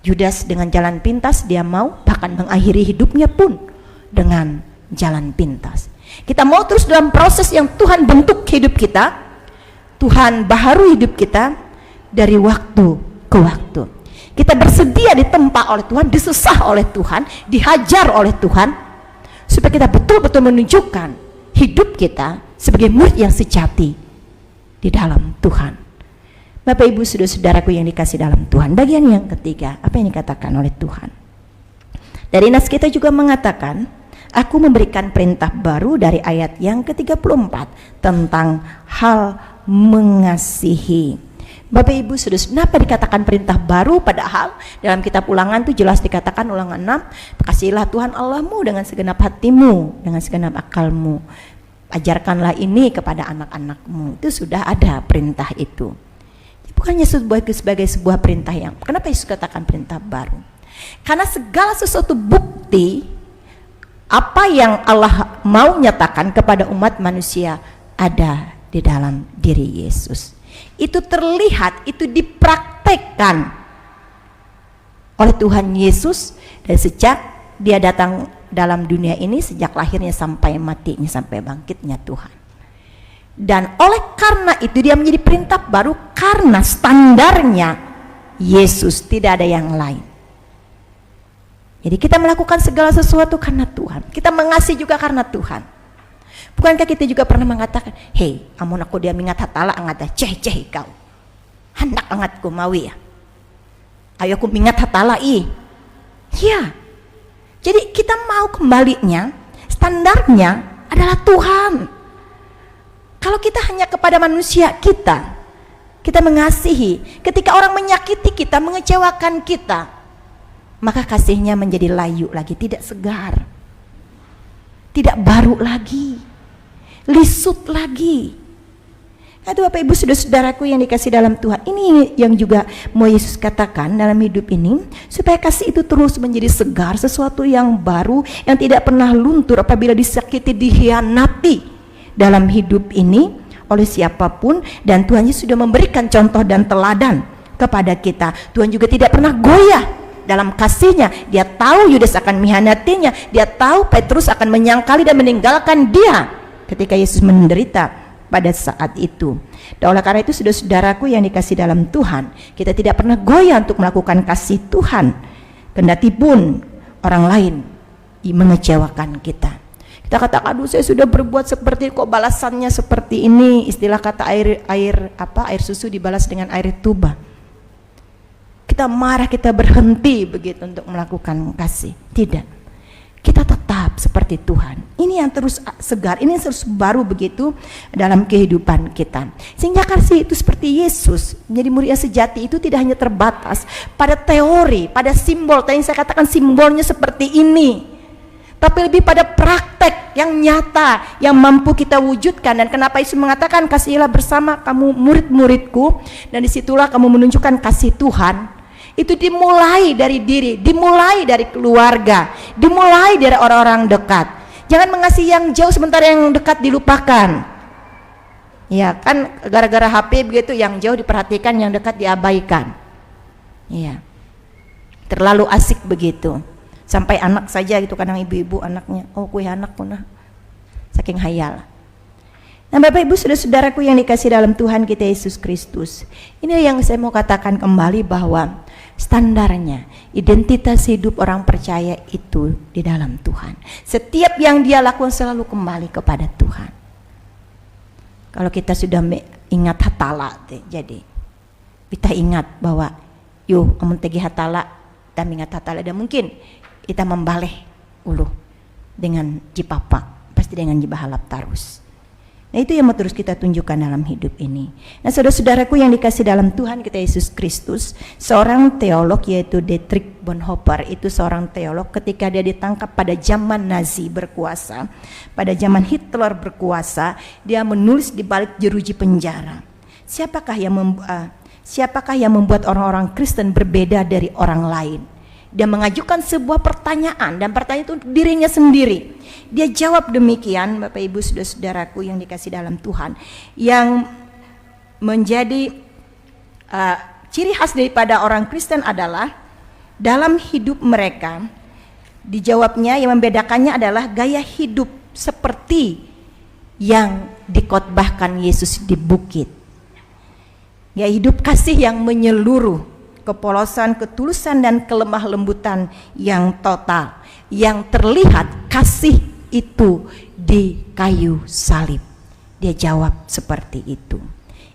Yudas dengan jalan pintas dia mau bahkan mengakhiri hidupnya pun dengan jalan pintas. Kita mau terus dalam proses yang Tuhan bentuk hidup kita, Tuhan baharui hidup kita dari waktu ke waktu. Kita bersedia ditempa oleh Tuhan, disusah oleh Tuhan, dihajar oleh Tuhan, supaya kita betul-betul menunjukkan hidup kita sebagai murid yang sejati di dalam Tuhan. Bapak Ibu Saudara-saudaraku yang dikasih dalam Tuhan, bagian yang ketiga, apa yang dikatakan oleh Tuhan? Dari nas kita juga mengatakan, aku memberikan perintah baru dari ayat yang ke-34 tentang hal mengasihi. Bapak Ibu Saudara, kenapa dikatakan perintah baru, padahal dalam kitab Ulangan itu jelas dikatakan, Ulangan 6, kasihilah Tuhan Allahmu dengan segenap hatimu, dengan segenap akalmu, ajarkanlah ini kepada anak-anakmu. Itu sudah ada perintah itu. Bukannya sebagai sebuah perintah yang, kenapa Yesus katakan perintah baru? Karena segala sesuatu bukti apa yang Allah mau nyatakan kepada umat manusia ada di dalam diri Yesus. itu terlihat, itu dipraktekkan oleh Tuhan Yesus dari sejak dia datang dalam dunia ini, sejak lahirnya sampai matinya, sampai bangkitnya Tuhan. Dan oleh karena itu dia menjadi perintah baru, karena standarnya Yesus, tidak ada yang lain. Jadi kita melakukan segala sesuatu karena Tuhan, kita mengasihi juga karena Tuhan. Bukankah kita juga pernah mengatakan, hei, amun aku dia mingat hatala angat ceh kau, hendak angatku mawi ya, ayo aku mingat hatala ya. Jadi kita mau kembalinya, standarnya adalah Tuhan. Kalau kita hanya kepada manusia kita mengasihi, ketika orang menyakiti kita, mengecewakan kita, maka kasihnya menjadi layu lagi, tidak segar, tidak baru lagi, lisut lagi. Itu Bapak Ibu saudara-saudaraku yang dikasih dalam Tuhan, ini yang juga mau Yesus katakan dalam hidup ini, supaya kasih itu terus menjadi segar, sesuatu yang baru, yang tidak pernah luntur apabila disakiti, dikhianati dalam hidup ini oleh siapapun. Dan Tuhan Yesus sudah memberikan contoh dan teladan kepada kita. Tuhan juga tidak pernah goyah dalam kasihnya. Dia tahu Yudas akan mengkhianatinya, dia tahu Petrus akan menyangkali dan meninggalkan dia ketika Yesus menderita pada saat itu. Dan oleh karena itu saudara-saudaraku yang dikasih dalam Tuhan, kita tidak pernah goyah untuk melakukan kasih Tuhan, kendati pun orang lain mengecewakan kita. Kita katakan, aduh saya sudah berbuat seperti kok balasannya seperti ini. Istilah kata air susu dibalas dengan air tuba. Kita marah, kita berhenti begitu untuk melakukan kasih. Tidak. Kita tetap seperti Tuhan. Ini yang terus segar, ini yang terus baru begitu dalam kehidupan kita. Sehingga kasih itu seperti Yesus, menjadi murid yang sejati itu tidak hanya terbatas pada teori, pada simbol. Tadi saya katakan simbolnya seperti ini, tapi lebih pada praktek yang nyata, yang mampu kita wujudkan. Dan kenapa Yesus mengatakan kasihilah bersama kamu murid-muridku, dan disitulah kamu menunjukkan kasih Tuhan. Itu dimulai dari diri, dimulai dari keluarga, dimulai dari orang-orang dekat. Jangan mengasihi yang jauh sementara yang dekat dilupakan. Ya kan, gara-gara HP begitu, yang jauh diperhatikan, yang dekat diabaikan. Iya, terlalu asik begitu. Sampai anak saja gitu, kadang ibu-ibu anaknya, oh kue anak punah, saking hayal. Nah Bapak Ibu saudara-saudaraku yang dikasih dalam Tuhan kita Yesus Kristus, ini yang saya mau katakan kembali, bahwa standarnya, identitas hidup orang percaya itu di dalam Tuhan. Setiap yang dia lakukan selalu kembali kepada Tuhan. Kalau kita sudah ingat hatala, jadi kita ingat bahwa yuk amun tegi hatala, kita ingat hatala, dan mungkin kita membaleh ulu dengan jipapa, pasti dengan jibahalap tarus. Nah itu yang mau terus kita tunjukkan dalam hidup ini. Nah saudara-saudaraku yang dikasih dalam Tuhan kita Yesus Kristus, seorang teolog yaitu Dietrich Bonhoeffer, itu seorang teolog ketika dia ditangkap pada zaman Nazi berkuasa, pada zaman Hitler berkuasa, dia menulis di balik jeruji penjara. Siapakah yang membuat orang-orang Kristen berbeda dari orang lain? Dia mengajukan sebuah pertanyaan, dan pertanyaan itu untuk dirinya sendiri. Dia jawab demikian, Bapak Ibu saudara-saudaraku yang dikasih dalam Tuhan, yang menjadi ciri khas daripada orang Kristen adalah dalam hidup mereka, dijawabnya yang membedakannya adalah gaya hidup seperti yang dikotbahkan Yesus di bukit. Gaya hidup kasih yang menyeluruh, kepolosan, ketulusan, dan kelemah lembutan yang total, yang terlihat kasih itu di kayu salib. Dia jawab seperti itu.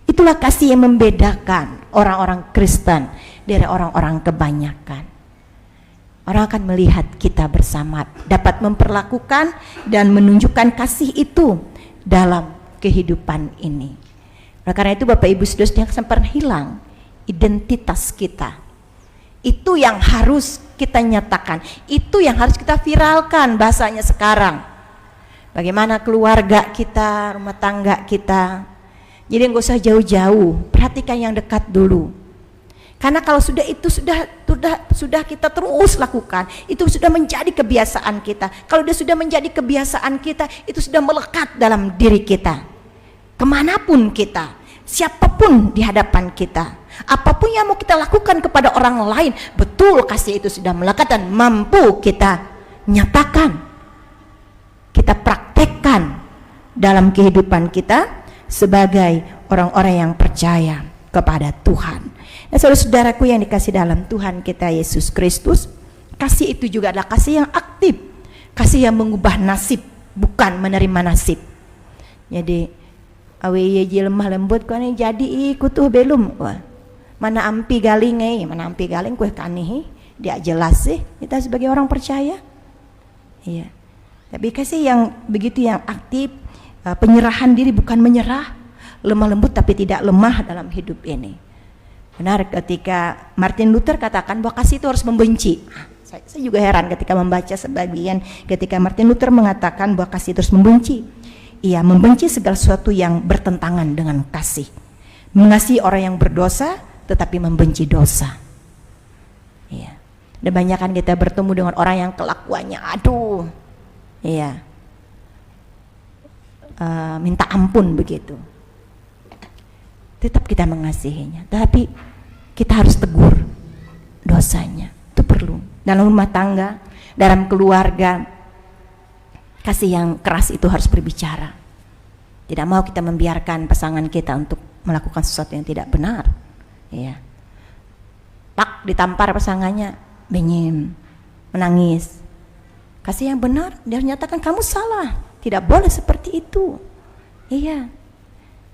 Itulah kasih yang membedakan orang-orang Kristen dari orang-orang kebanyakan. Orang akan melihat kita bersama dapat memperlakukan dan menunjukkan kasih itu dalam kehidupan ini. Oleh karena itu Bapak Ibu saudara, jangan sampai hilang identitas kita. Itu yang harus kita nyatakan, itu yang harus kita viralkan bahasanya sekarang. Bagaimana keluarga kita, rumah tangga kita. Jadi nggak usah jauh-jauh, perhatikan yang dekat dulu. Karena kalau sudah itu sudah kita terus lakukan, itu sudah menjadi kebiasaan kita. Kalau sudah menjadi kebiasaan kita, itu sudah melekat dalam diri kita. Kemanapun kita, siapapun di hadapan kita, apapun yang mau kita lakukan kepada orang lain, betul kasih itu sudah melekat dan mampu kita nyatakan, kita praktekkan dalam kehidupan kita sebagai orang-orang yang percaya kepada Tuhan. Nah, saudara-saudaraku yang dikasih dalam Tuhan kita Yesus Kristus, kasih itu juga adalah kasih yang aktif, kasih yang mengubah nasib, bukan menerima nasib. Jadi awe ye lemah lembut kau ni jadi ikut tuh belum, wah mana ampi galing kue kanihi dia jelas sih kita sebagai orang percaya. Iya, tapi kasih yang begitu yang aktif, penyerahan diri bukan menyerah, lemah lembut tapi tidak lemah dalam hidup ini. Benar ketika Martin Luther katakan bahwa kasih itu harus membenci. Saya juga heran ketika membaca sebagian ketika Martin Luther mengatakan bahwa kasih itu harus membenci. Ia membenci segala sesuatu yang bertentangan dengan kasih. Mengasihi orang yang berdosa tetapi membenci dosa. Iya. Dan banyak kan kita bertemu dengan orang yang kelakuannya aduh. Iya. Minta ampun begitu. Tetap kita mengasihinya, tapi kita harus tegur dosanya. Itu perlu. Dalam rumah tangga, dalam keluarga, kasih yang keras itu harus berbicara. Tidak mau kita membiarkan pasangan kita untuk melakukan sesuatu yang tidak benar. Ya. Tak ditampar pasangannya, benyim, menangis. Kasih yang benar, dia nyatakan kamu salah, tidak boleh seperti itu. Iya.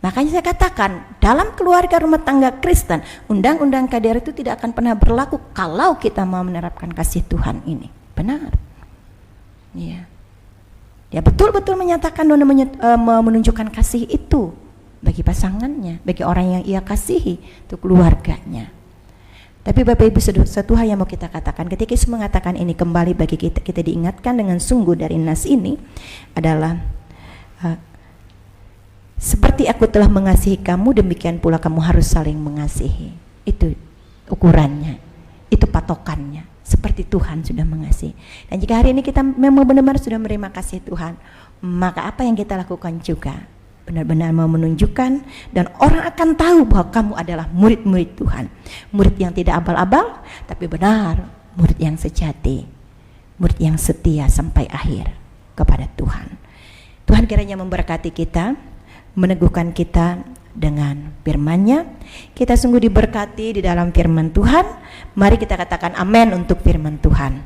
Makanya saya katakan dalam keluarga rumah tangga Kristen, undang-undang KDR itu tidak akan pernah berlaku kalau kita mau menerapkan kasih Tuhan ini. Benar. Iya. Dia betul-betul menyatakan dan menunjukkan kasih itu bagi pasangannya, bagi orang yang ia kasihi, itu keluarganya. Tapi Bapak Ibu, satu hal yang mau kita katakan ketika Yesus mengatakan ini kembali bagi kita diingatkan dengan sungguh dari nas ini adalah seperti aku telah mengasihi kamu, demikian pula kamu harus saling mengasihi. Itu ukurannya, itu patokannya. Seperti Tuhan sudah mengasihi. Dan jika hari ini kita memang benar-benar sudah menerima kasih Tuhan, maka apa yang kita lakukan juga benar-benar mau menunjukkan dan orang akan tahu bahwa kamu adalah murid-murid Tuhan. Murid yang tidak abal-abal, tapi benar murid yang sejati, murid yang setia sampai akhir kepada Tuhan. Tuhan kiranya memberkati kita, meneguhkan kita dengan firman-Nya. Kita sungguh diberkati di dalam firman Tuhan. Mari kita katakan amin untuk firman Tuhan.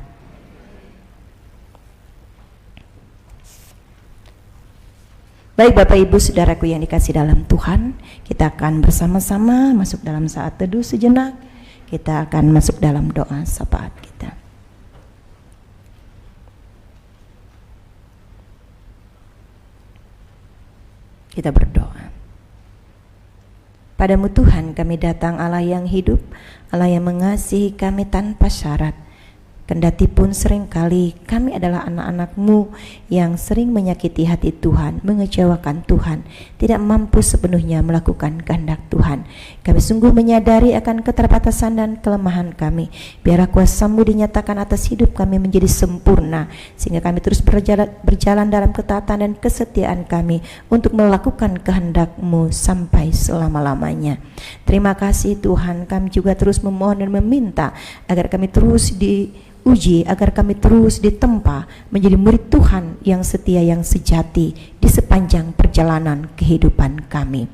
Baik Bapak Ibu Saudaraku yang dikasih dalam Tuhan, kita akan bersama-sama masuk dalam saat teduh sejenak. Kita akan masuk dalam doa syafaat kita. Kita berdoa. Padamu Tuhan kami datang, Allah yang hidup, Allah yang mengasihi kami tanpa syarat. Kendati pun seringkali kami adalah anak-anak-Mu yang sering menyakiti hati Tuhan, mengecewakan Tuhan, tidak mampu sepenuhnya melakukan kehendak Tuhan. Kami sungguh menyadari akan keterbatasan dan kelemahan kami. Biarlah kuasa-Mu dinyatakan atas hidup kami menjadi sempurna, sehingga kami terus berjalan dalam ketaatan dan kesetiaan kami untuk melakukan kehendak-Mu sampai selama-lamanya. Terima kasih Tuhan, kami juga terus memohon dan meminta agar kami terus diuji, agar kami terus ditempa menjadi murid Tuhan yang setia, yang sejati di sepanjang perjalanan kehidupan kami.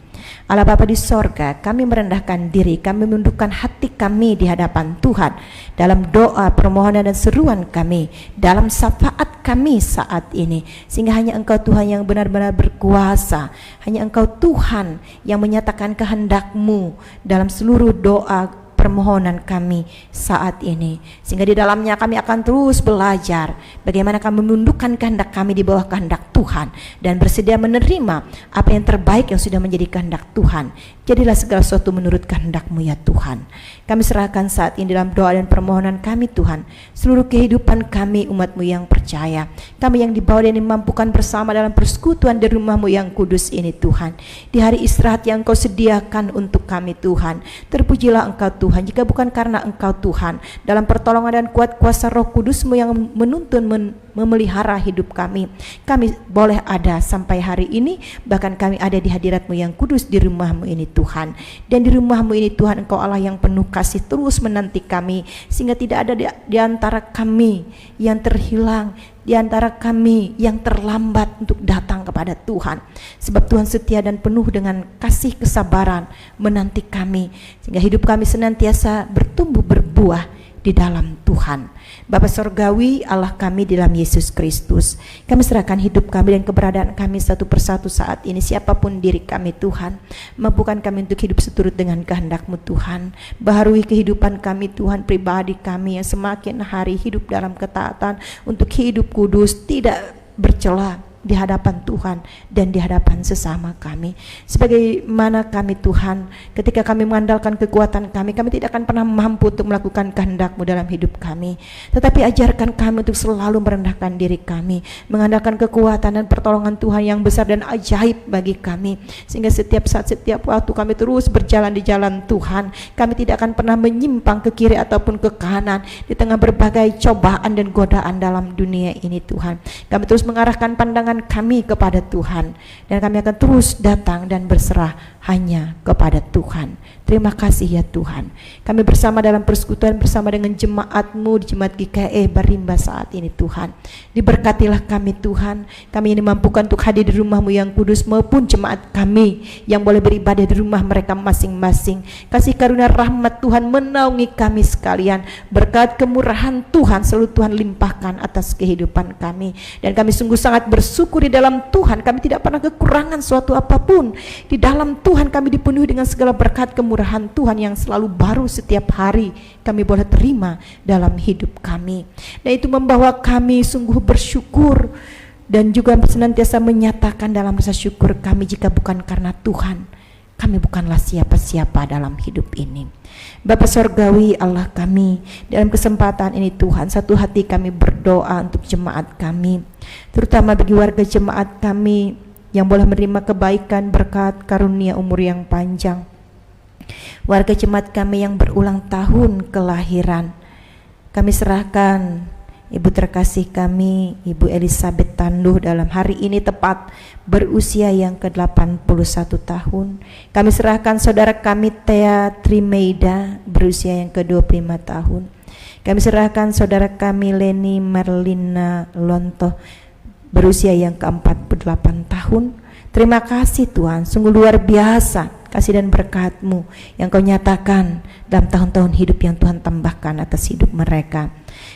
Allah Bapa di sorga, kami merendahkan diri, kami menundukkan hati kami di hadapan Tuhan dalam doa, permohonan dan seruan kami, dalam syafaat kami saat ini, sehingga hanya Engkau Tuhan yang benar-benar berkuasa, hanya Engkau Tuhan yang menyatakan kehendak-Mu dalam seluruh doa permohonan kami saat ini, sehingga di dalamnya kami akan terus belajar bagaimana kami menundukkan kehendak kami di bawah kehendak Tuhan dan bersedia menerima apa yang terbaik yang sudah menjadi kehendak Tuhan. Jadilah segala sesuatu menurut kehendak-Mu ya Tuhan. Kami serahkan saat ini dalam doa dan permohonan kami Tuhan, seluruh kehidupan kami umat-Mu yang percaya, kami yang dibawa dan dimampukan bersama dalam persekutuan di rumah-Mu yang kudus ini Tuhan. Di hari istirahat yang Engkau sediakan untuk kami Tuhan, terpujilah Engkau Tuhan Tuhan, jika bukan karena Engkau Tuhan, dalam pertolongan dan kuat kuasa Roh Kudus-Mu yang menuntun, memelihara hidup kami boleh ada sampai hari ini, bahkan kami ada di hadirat-Mu yang kudus, di rumah-Mu ini Tuhan. Dan di rumah-Mu ini Tuhan, Engkau Allah yang penuh kasih terus menanti kami, sehingga tidak ada di antara kami yang terhilang, di antara kami yang terlambat untuk datang kepada Tuhan, sebab Tuhan setia dan penuh dengan kasih kesabaran menanti kami, sehingga hidup kami senantiasa bertumbuh berbuah di dalam Tuhan. Bapa Sorgawi, Allah kami di dalam Yesus Kristus, kami serahkan hidup kami dan keberadaan kami satu persatu saat ini. Siapapun diri kami Tuhan, mampukan kami untuk hidup seturut dengan kehendak-Mu Tuhan. Baharui kehidupan kami Tuhan, pribadi kami yang semakin hari hidup dalam ketaatan untuk hidup kudus, tidak bercela di hadapan Tuhan dan di hadapan sesama kami. Sebagaimana kami Tuhan, ketika kami mengandalkan kekuatan kami tidak akan pernah mampu untuk melakukan kehendak-Mu dalam hidup kami. Tetapi ajarkan kami untuk selalu merendahkan diri kami, mengandalkan kekuatan dan pertolongan Tuhan yang besar dan ajaib bagi kami, sehingga setiap saat, setiap waktu kami terus berjalan di jalan Tuhan. Kami tidak akan pernah menyimpang ke kiri ataupun ke kanan di tengah berbagai cobaan dan godaan dalam dunia ini Tuhan. Kami terus mengarahkan pandangan kami kepada Tuhan, dan kami akan terus datang dan berserah hanya kepada Tuhan. Terima kasih ya Tuhan, kami bersama dalam persekutuan bersama dengan jemaat-Mu di Jemaat GKE Barimba saat ini Tuhan. Diberkatilah kami Tuhan, kami ini mampukan untuk hadir di rumah-Mu yang kudus, maupun jemaat kami yang boleh beribadah di rumah mereka masing-masing. Kasih karunia rahmat Tuhan menaungi kami sekalian, berkat kemurahan Tuhan selalu Tuhan limpahkan atas kehidupan kami, dan kami sungguh sangat bersyukur di dalam Tuhan. Kami tidak pernah kekurangan suatu apapun. Di dalam Tuhan kami dipenuhi dengan segala berkat kemurahan Tuhan yang selalu baru setiap hari kami boleh terima dalam hidup kami. Dan itu membawa kami sungguh bersyukur dan juga senantiasa menyatakan dalam rasa syukur kami, jika bukan karena Tuhan, kami bukanlah siapa-siapa dalam hidup ini. Bapa Sorgawi, Allah kami, dalam kesempatan ini Tuhan, satu hati kami berdoa untuk jemaat kami, terutama bagi warga jemaat kami yang boleh menerima kebaikan, berkat, karunia umur yang panjang. Warga jemaat kami yang berulang tahun kelahiran, kami serahkan Ibu terkasih kami, Ibu Elizabeth Tanduh, dalam hari ini tepat berusia yang ke-81 tahun. Kami serahkan saudara kami Thea Trimeida berusia yang ke-25 tahun. Kami serahkan saudara kami Leni Merlina Lonto berusia yang ke-48 tahun. Terima kasih Tuhan, sungguh luar biasa kasih dan berkat-Mu yang Kau nyatakan dalam tahun-tahun hidup yang Tuhan tambahkan atas hidup mereka.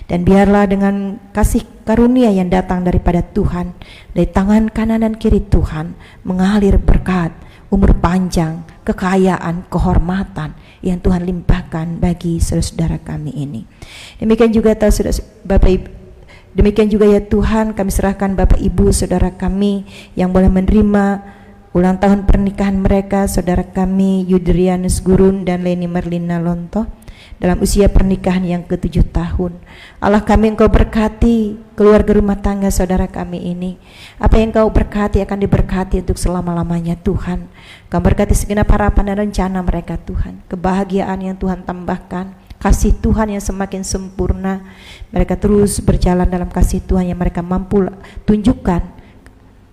Dan biarlah dengan kasih karunia yang datang daripada Tuhan, dari tangan kanan dan kiri Tuhan, mengalir berkat, umur panjang, kekayaan, kehormatan yang Tuhan limpahkan bagi saudara-saudara kami ini. Demikian juga Bapak Ibu, demikian juga ya Tuhan, kami serahkan Bapak Ibu saudara kami yang boleh menerima ulang tahun pernikahan mereka, saudara kami Yudrianus Gurun dan Leni Merlina Lonto dalam usia pernikahan yang ke-7 tahun. Allah kami, Engkau berkati keluarga rumah tangga saudara kami ini. Apa yang Engkau berkati akan diberkati untuk selama-lamanya Tuhan. Kau berkati segenap harapan dan rencana mereka Tuhan, kebahagiaan yang Tuhan tambahkan, kasih Tuhan yang semakin sempurna. Mereka terus berjalan dalam kasih Tuhan yang mereka mampu tunjukkan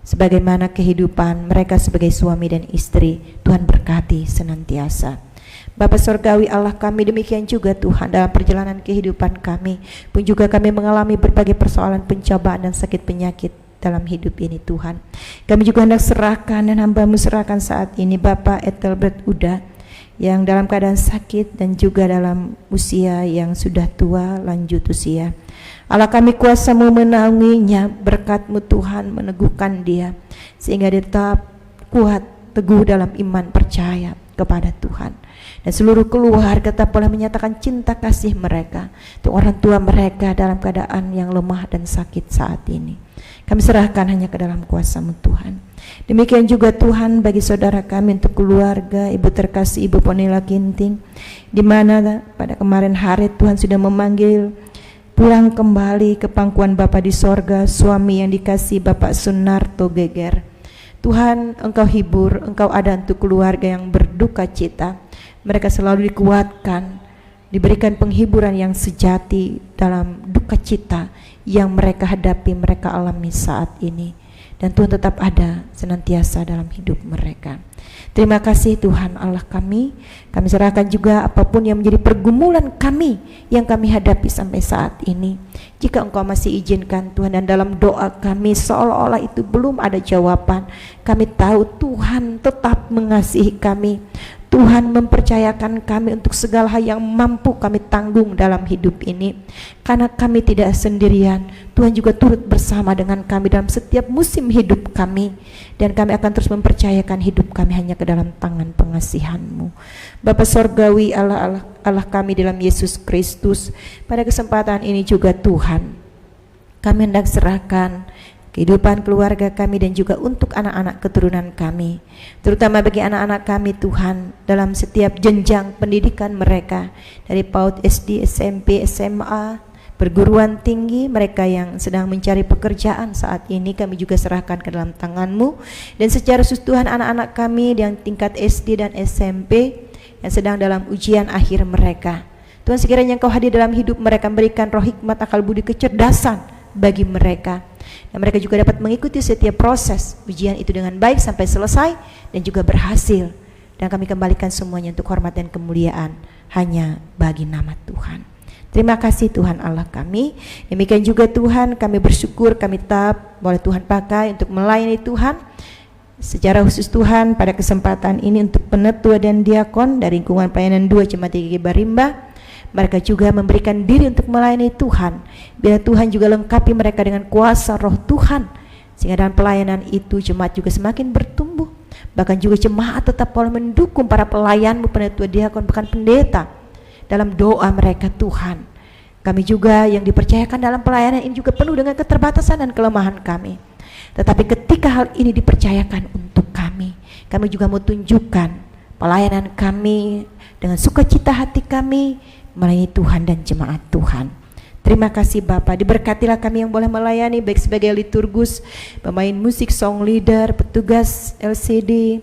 sebagaimana kehidupan mereka sebagai suami dan istri. Tuhan berkati senantiasa. Bapa Sorgawi, Allah kami, demikian juga Tuhan dalam perjalanan kehidupan kami pun juga kami mengalami berbagai persoalan, pencobaan dan sakit penyakit dalam hidup ini Tuhan. Kami juga hendak serahkan dan hamba-Mu serahkan saat ini Bapak Ethelbert Uda yang dalam keadaan sakit dan juga dalam usia yang sudah tua, lanjut usia. Allah kami, kuasa-Mu menaunginya, berkat-Mu Tuhan meneguhkan dia sehingga dia tetap kuat, teguh dalam iman, percaya kepada Tuhan. Dan seluruh keluarga tetap boleh menyatakan cinta kasih mereka untuk orang tua mereka dalam keadaan yang lemah dan sakit saat ini. Kami serahkan hanya ke dalam kuasa-Mu Tuhan. Demikian juga Tuhan bagi saudara kami untuk keluarga Ibu terkasih Ibu Ponela Kinting, di mana pada kemarin hari Tuhan sudah memanggil pulang kembali ke pangkuan Bapa di sorga suami yang dikasih Bapak Sunarto Geger. Tuhan, Engkau hibur, Engkau ada untuk keluarga yang berduka cita. Mereka selalu dikuatkan diberikan penghiburan yang sejati dalam duka cita yang mereka hadapi, mereka alami saat ini. Dan Tuhan tetap ada senantiasa dalam hidup mereka. Terima kasih Tuhan Allah kami serahkan juga apapun yang menjadi pergumulan kami yang kami hadapi sampai saat ini. Jika Engkau masih izinkan Tuhan, dan dalam doa kami seolah-olah itu belum ada jawaban, kami tahu Tuhan tetap mengasihi kami. Tuhan mempercayakan kami untuk segala hal yang mampu kami tanggung dalam hidup ini. Karena kami tidak sendirian, Tuhan juga turut bersama dengan kami dalam setiap musim hidup kami. Dan kami akan terus mempercayakan hidup kami hanya ke dalam tangan pengasihan-Mu. Bapa Sorgawi, Allah kami dalam Yesus Kristus, pada kesempatan ini juga Tuhan, kami hendak serahkan kehidupan keluarga kami dan juga untuk anak-anak keturunan kami, terutama bagi anak-anak kami Tuhan dalam setiap jenjang pendidikan mereka, dari PAUD, SD, SMP, SMA, perguruan tinggi, mereka yang sedang mencari pekerjaan saat ini kami juga serahkan ke dalam tangan-Mu. Dan secara khusus Tuhan, anak-anak kami yang tingkat SD dan SMP yang sedang dalam ujian akhir mereka, Tuhan sekiranya Engkau hadir dalam hidup mereka, memberikan roh hikmat, akal budi, kecerdasan bagi mereka, dan mereka juga dapat mengikuti setiap proses ujian itu dengan baik sampai selesai dan juga berhasil. Dan kami kembalikan semuanya untuk hormat dan kemuliaan hanya bagi nama Tuhan. Terima kasih Tuhan Allah kami. Demikian juga Tuhan, kami bersyukur kami tetap boleh Tuhan pakai untuk melayani Tuhan. Secara khusus Tuhan, pada kesempatan ini untuk penetua dan diakon dari lingkungan pelayanan 2 Jemaat GKI Barimba, mereka juga memberikan diri untuk melayani Tuhan. Biar Tuhan juga lengkapi mereka dengan kuasa roh Tuhan, sehingga dalam pelayanan itu jemaat juga semakin bertumbuh. Bahkan juga jemaat tetap boleh mendukung para pelayan-Mu, penetua, diakon, bahkan pendeta dalam doa mereka Tuhan. Kami juga yang dipercayakan dalam pelayanan ini juga penuh dengan keterbatasan dan kelemahan kami. Tetapi ketika hal ini dipercayakan untuk kami juga mau tunjukkan pelayanan kami dengan sukacita hati kami melayani Tuhan dan jemaat Tuhan. Terima kasih Bapa, diberkatilah kami yang boleh melayani, baik sebagai liturgus, pemain musik, song leader, petugas LCD,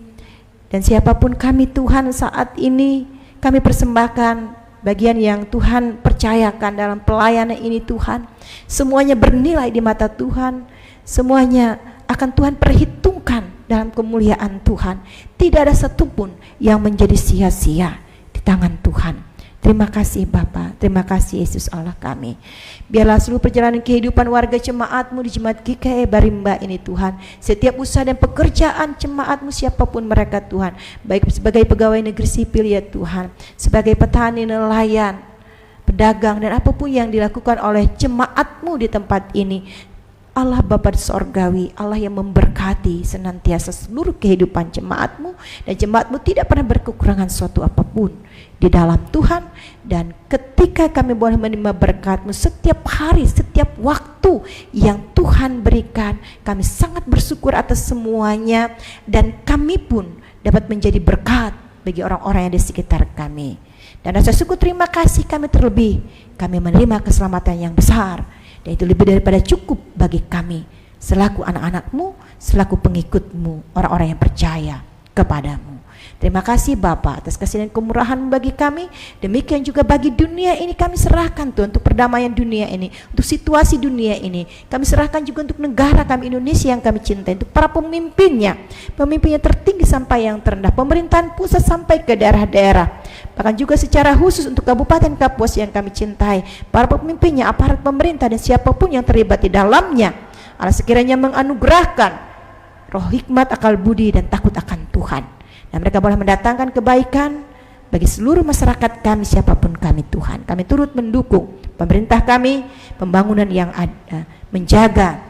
dan siapapun kami Tuhan saat ini, kami persembahkan bagian yang Tuhan percayakan dalam pelayanan ini Tuhan. Semuanya bernilai di mata Tuhan, semuanya akan Tuhan perhitungkan dalam kemuliaan Tuhan. Tidak ada satupun yang menjadi sia-sia di tangan Tuhan. Terima kasih Bapa, terima kasih Yesus Allah kami. Biarlah seluruh perjalanan kehidupan warga jemaat-Mu di Jemaat GKI Barimba ini Tuhan, setiap usaha dan pekerjaan jemaat-Mu siapapun mereka Tuhan, baik sebagai pegawai negeri sipil ya Tuhan, sebagai petani, nelayan, pedagang, dan apapun yang dilakukan oleh jemaat-Mu di tempat ini, Allah Bapa Sorgawi, Allah yang memberkati senantiasa seluruh kehidupan jemaat-Mu, dan jemaat-Mu tidak pernah berkekurangan suatu apapun di dalam Tuhan. Dan ketika kami boleh menerima berkat-Mu setiap hari, setiap waktu yang Tuhan berikan, kami sangat bersyukur atas semuanya, dan kami pun dapat menjadi berkat bagi orang-orang yang di sekitar kami. Dan rasa syukur terima kasih kami terlebih, kami menerima keselamatan yang besar, dan itu lebih daripada cukup bagi kami selaku anak-anak-Mu, selaku pengikut-Mu, orang-orang yang percaya kepadamu. Terima kasih Bapa atas kasih dan kemurahan bagi kami. Demikian juga bagi dunia ini kami serahkan Tuhan, untuk perdamaian dunia ini, untuk situasi dunia ini. Kami serahkan juga untuk negara kami Indonesia yang kami cintai, untuk para pemimpinnya tertinggi sampai yang terendah, pemerintahan pusat sampai ke daerah-daerah, bahkan juga secara khusus untuk Kabupaten Kapuas yang kami cintai, para pemimpinnya, aparat pemerintah, dan siapapun yang terlibat di dalamnya. Allah sekiranya menganugerahkan roh hikmat, akal budi, dan takut akan Tuhan, dan mereka boleh mendatangkan kebaikan bagi seluruh masyarakat kami, siapapun kami Tuhan. Kami turut mendukung pemerintah kami, pembangunan yang ada, menjaga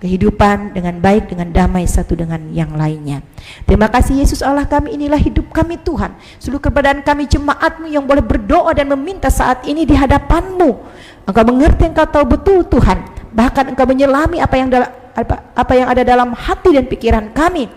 kehidupan dengan baik, dengan damai satu dengan yang lainnya. Terima kasih Yesus Allah kami, inilah hidup kami Tuhan. Seluruh keberadaan kami jemaat-Mu yang boleh berdoa dan meminta saat ini di hadapan-Mu. Engkau mengerti, Engkau tahu betul Tuhan, bahkan Engkau menyelami apa yang ada dalam hati dan pikiran kami,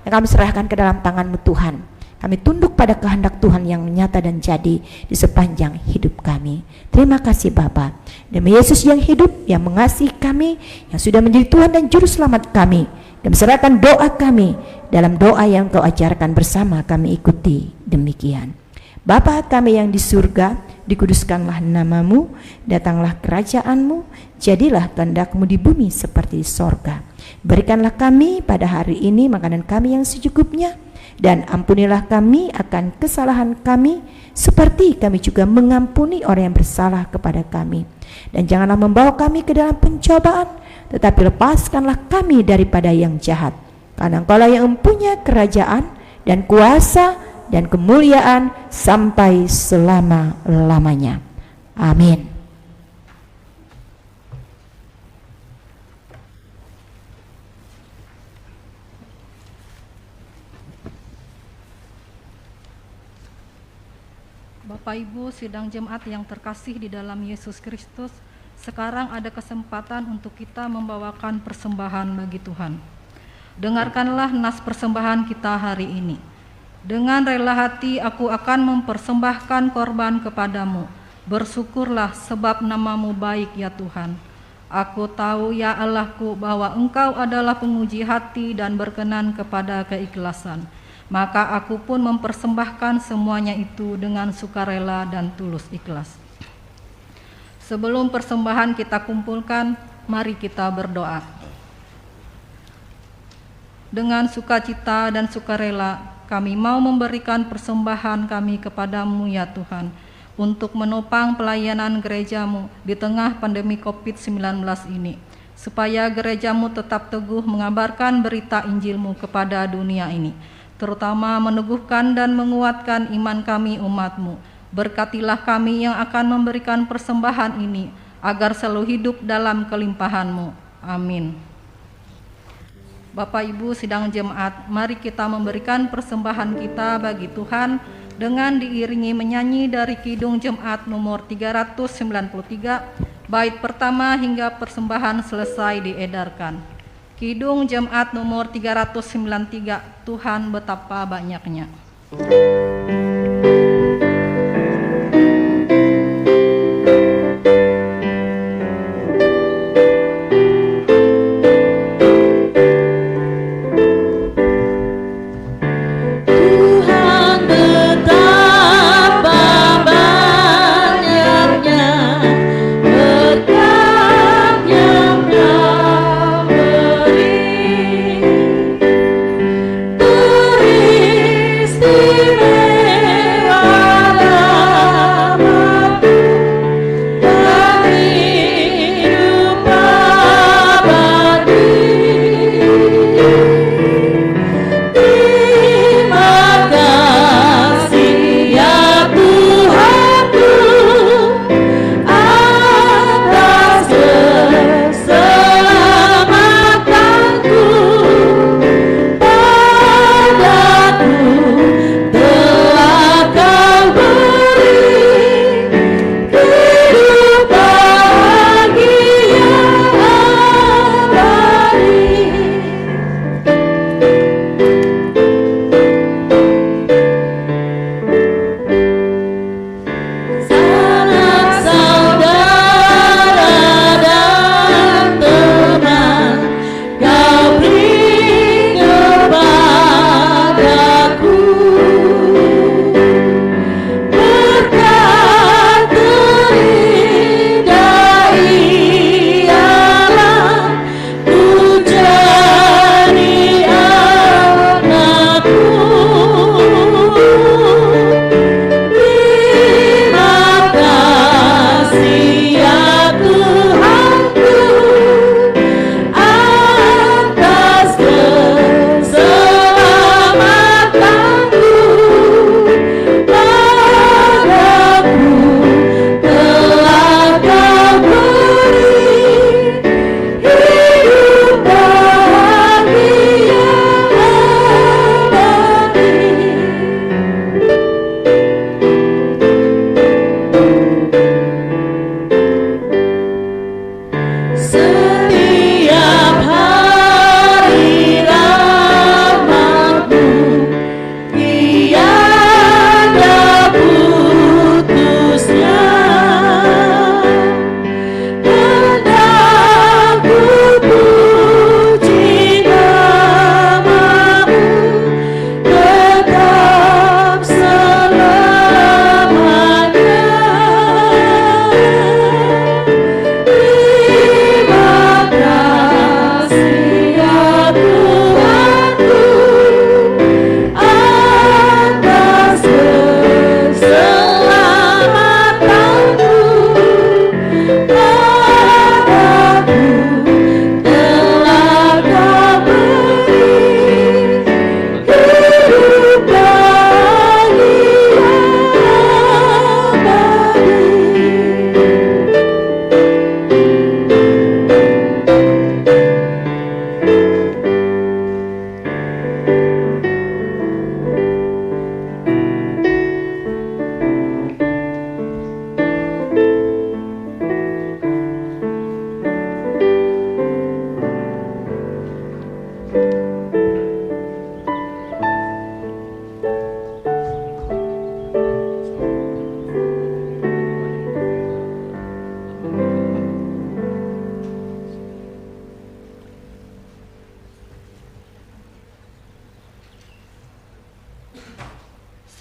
yang kami serahkan ke dalam tangan-Mu Tuhan. Kami tunduk pada kehendak Tuhan yang nyata dan jadi di sepanjang hidup kami. Terima kasih Bapa. Demi Yesus yang hidup, yang mengasihi kami, yang sudah menjadi Tuhan dan Juru Selamat kami, dan serahkan doa kami dalam doa yang Kau ajarkan bersama kami ikuti. Demikian. Bapa kami yang di surga, dikuduskanlah namamu, datanglah kerajaanmu, jadilah kehendak-Mu di bumi seperti di sorga. Berikanlah kami pada hari ini makanan kami yang secukupnya, dan ampunilah kami akan kesalahan kami, seperti kami juga mengampuni orang yang bersalah kepada kami. Dan janganlah membawa kami ke dalam pencobaan, tetapi lepaskanlah kami daripada yang jahat. Karena Engkaulah yang mempunyai kerajaan dan kuasa dan kemuliaan sampai selama-lamanya. Amin. Bapak Ibu sidang jemaat yang terkasih di dalam Yesus Kristus, sekarang ada kesempatan untuk kita membawakan persembahan bagi Tuhan. Dengarkanlah nas persembahan kita hari ini. Dengan rela hati aku akan mempersembahkan korban kepadamu. Bersyukurlah sebab namamu baik ya Tuhan. Aku tahu ya Allahku bahwa Engkau adalah penguji hati dan berkenan kepada keikhlasan. Maka aku pun mempersembahkan semuanya itu dengan sukarela dan tulus ikhlas. Sebelum persembahan kita kumpulkan, mari kita berdoa. Dengan sukacita dan sukarela, kami mau memberikan persembahan kami kepadamu ya Tuhan, untuk menopang pelayanan gerejamu di tengah pandemi COVID-19 ini, supaya gerejamu tetap teguh mengabarkan berita Injilmu kepada dunia ini, terutama meneguhkan dan menguatkan iman kami umatmu. Berkatilah kami yang akan memberikan persembahan ini, agar selalu hidup dalam kelimpahan-Mu. Amin. Bapak Ibu sidang jemaat, mari kita memberikan persembahan kita bagi Tuhan dengan diiringi menyanyi dari Kidung Jemaat nomor 393, bait pertama hingga persembahan selesai diedarkan. Kidung Jemaat nomor 393, Tuhan betapa banyaknya. Istimewa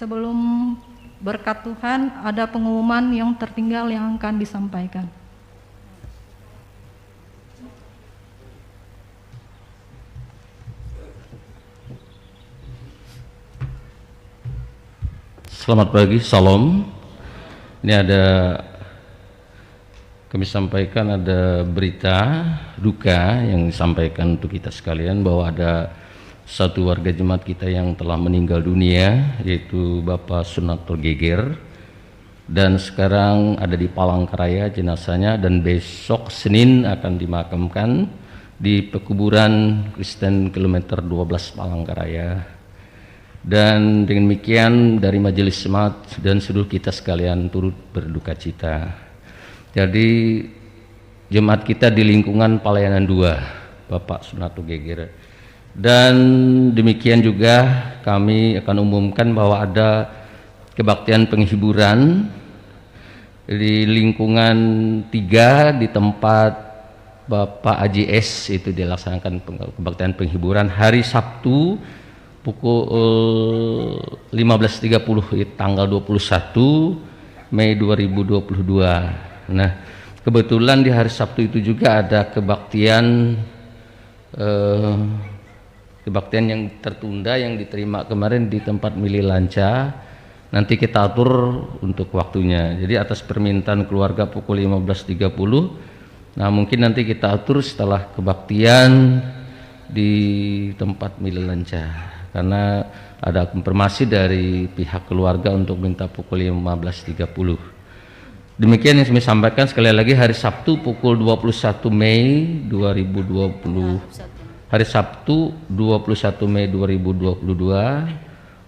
Sebelum berkat Tuhan, ada pengumuman yang tertinggal yang akan disampaikan. Selamat pagi, salam. Ini kami sampaikan ada berita duka yang disampaikan untuk kita sekalian bahwa ada satu warga jemaat kita yang telah meninggal dunia, yaitu Bapak Sunato Geger, dan sekarang ada di Palangkaraya jenazahnya, dan besok Senin akan dimakamkan di pekuburan Kristen kilometer 12 Palangkaraya. Dan dengan demikian dari Majelis Jemaat dan seluruh kita sekalian turut berduka cita. Jadi jemaat kita di lingkungan Pelayanan 2 Bapak Sunato Geger. Dan demikian juga kami akan umumkan bahwa ada kebaktian penghiburan di lingkungan 3 di tempat Bapak AJS, itu dilaksanakan kebaktian penghiburan hari Sabtu pukul 15.30 tanggal 21 Mei 2022. Nah, kebetulan di hari Sabtu itu juga ada kebaktian yang tertunda yang diterima kemarin di tempat Mili Lanca. Nanti kita atur untuk waktunya. Jadi atas permintaan keluarga pukul 15.30. Nah, mungkin nanti kita atur setelah kebaktian di tempat Mili Lanca. Karena ada konfirmasi dari pihak keluarga untuk minta pukul 15.30. Demikian yang kami sampaikan. Sekali lagi hari Sabtu pukul 21 Mei 2020. Hari Sabtu 21 Mei 2022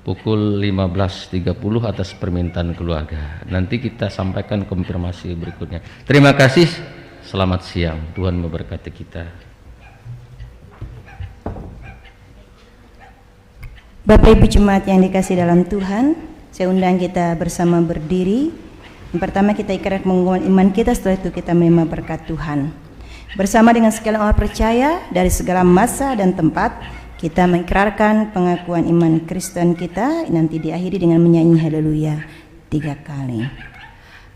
pukul 15.30 atas permintaan keluarga. Nanti kita sampaikan konfirmasi berikutnya. Terima kasih. Selamat siang. Tuhan memberkati kita. Bapak Ibu Jemaat yang dikasih dalam Tuhan, saya undang kita bersama berdiri. Yang pertama kita ikrarkan pengakuan iman kita, setelah itu kita menerima berkat Tuhan. Bersama dengan segala orang percaya dari segala masa dan tempat, kita mengikrarkan pengakuan iman Kristen kita, nanti diakhiri dengan menyanyi haleluya 3 kali.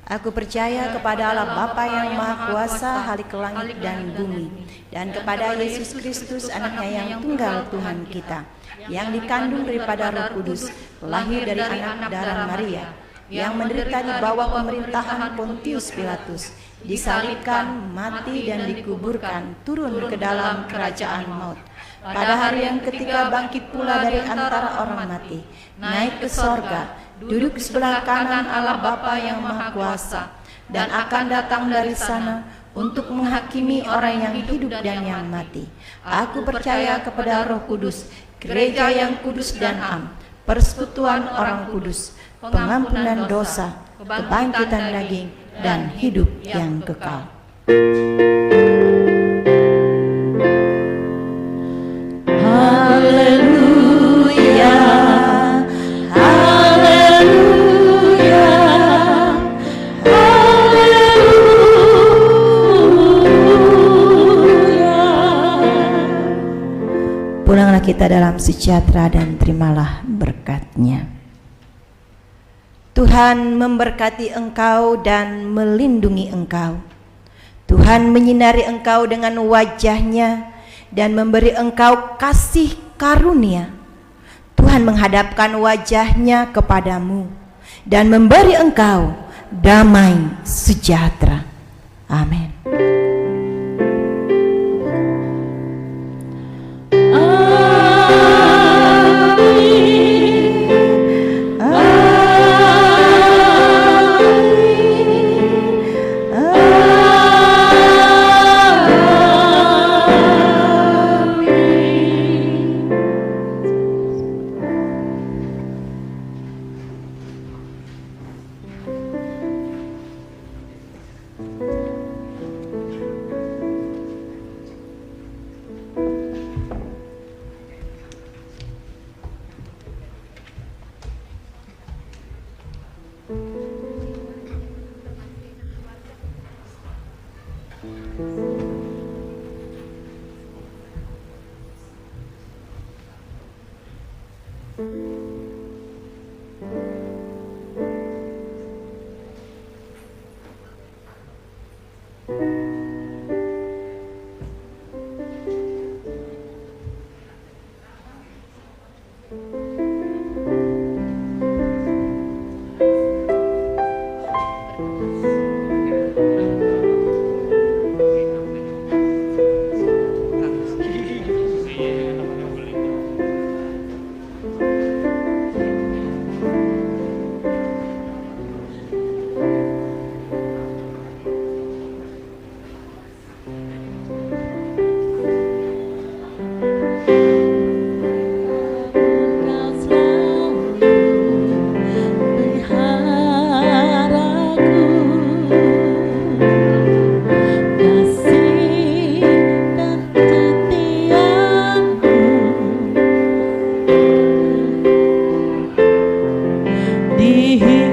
Aku percaya kepada Allah Bapa yang Maha Kuasa, Halik langit dan bumi, dan kepada Yesus Kristus anaknya yang tunggal Tuhan kita, yang dikandung daripada Roh Kudus, lahir dari anak darah Maria, yang menderita di bawah pemerintahan Pontius Pilatus, disalibkan, mati dan dikuburkan, turun ke dalam kerajaan maut. Pada hari yang ketiga bangkit pula dari antara orang mati, naik ke sorga, duduk di sebelah kanan Allah Bapa yang Maha Kuasa, dan akan datang dari sana untuk menghakimi orang yang hidup dan yang mati. Aku percaya kepada Roh Kudus, gereja yang kudus dan am, persekutuan orang kudus, pengampunan dosa, kebangkitan daging, dan hidup yang kekal. Haleluya, haleluya, haleluya. Pulanglah kita dalam sejahtera dan terimalah berkat-Nya. Tuhan memberkati engkau dan melindungi engkau. Tuhan menyinari engkau dengan wajah-Nya dan memberi engkau kasih karunia. Tuhan menghadapkan wajah-Nya kepadamu dan memberi engkau damai sejahtera. Amin. di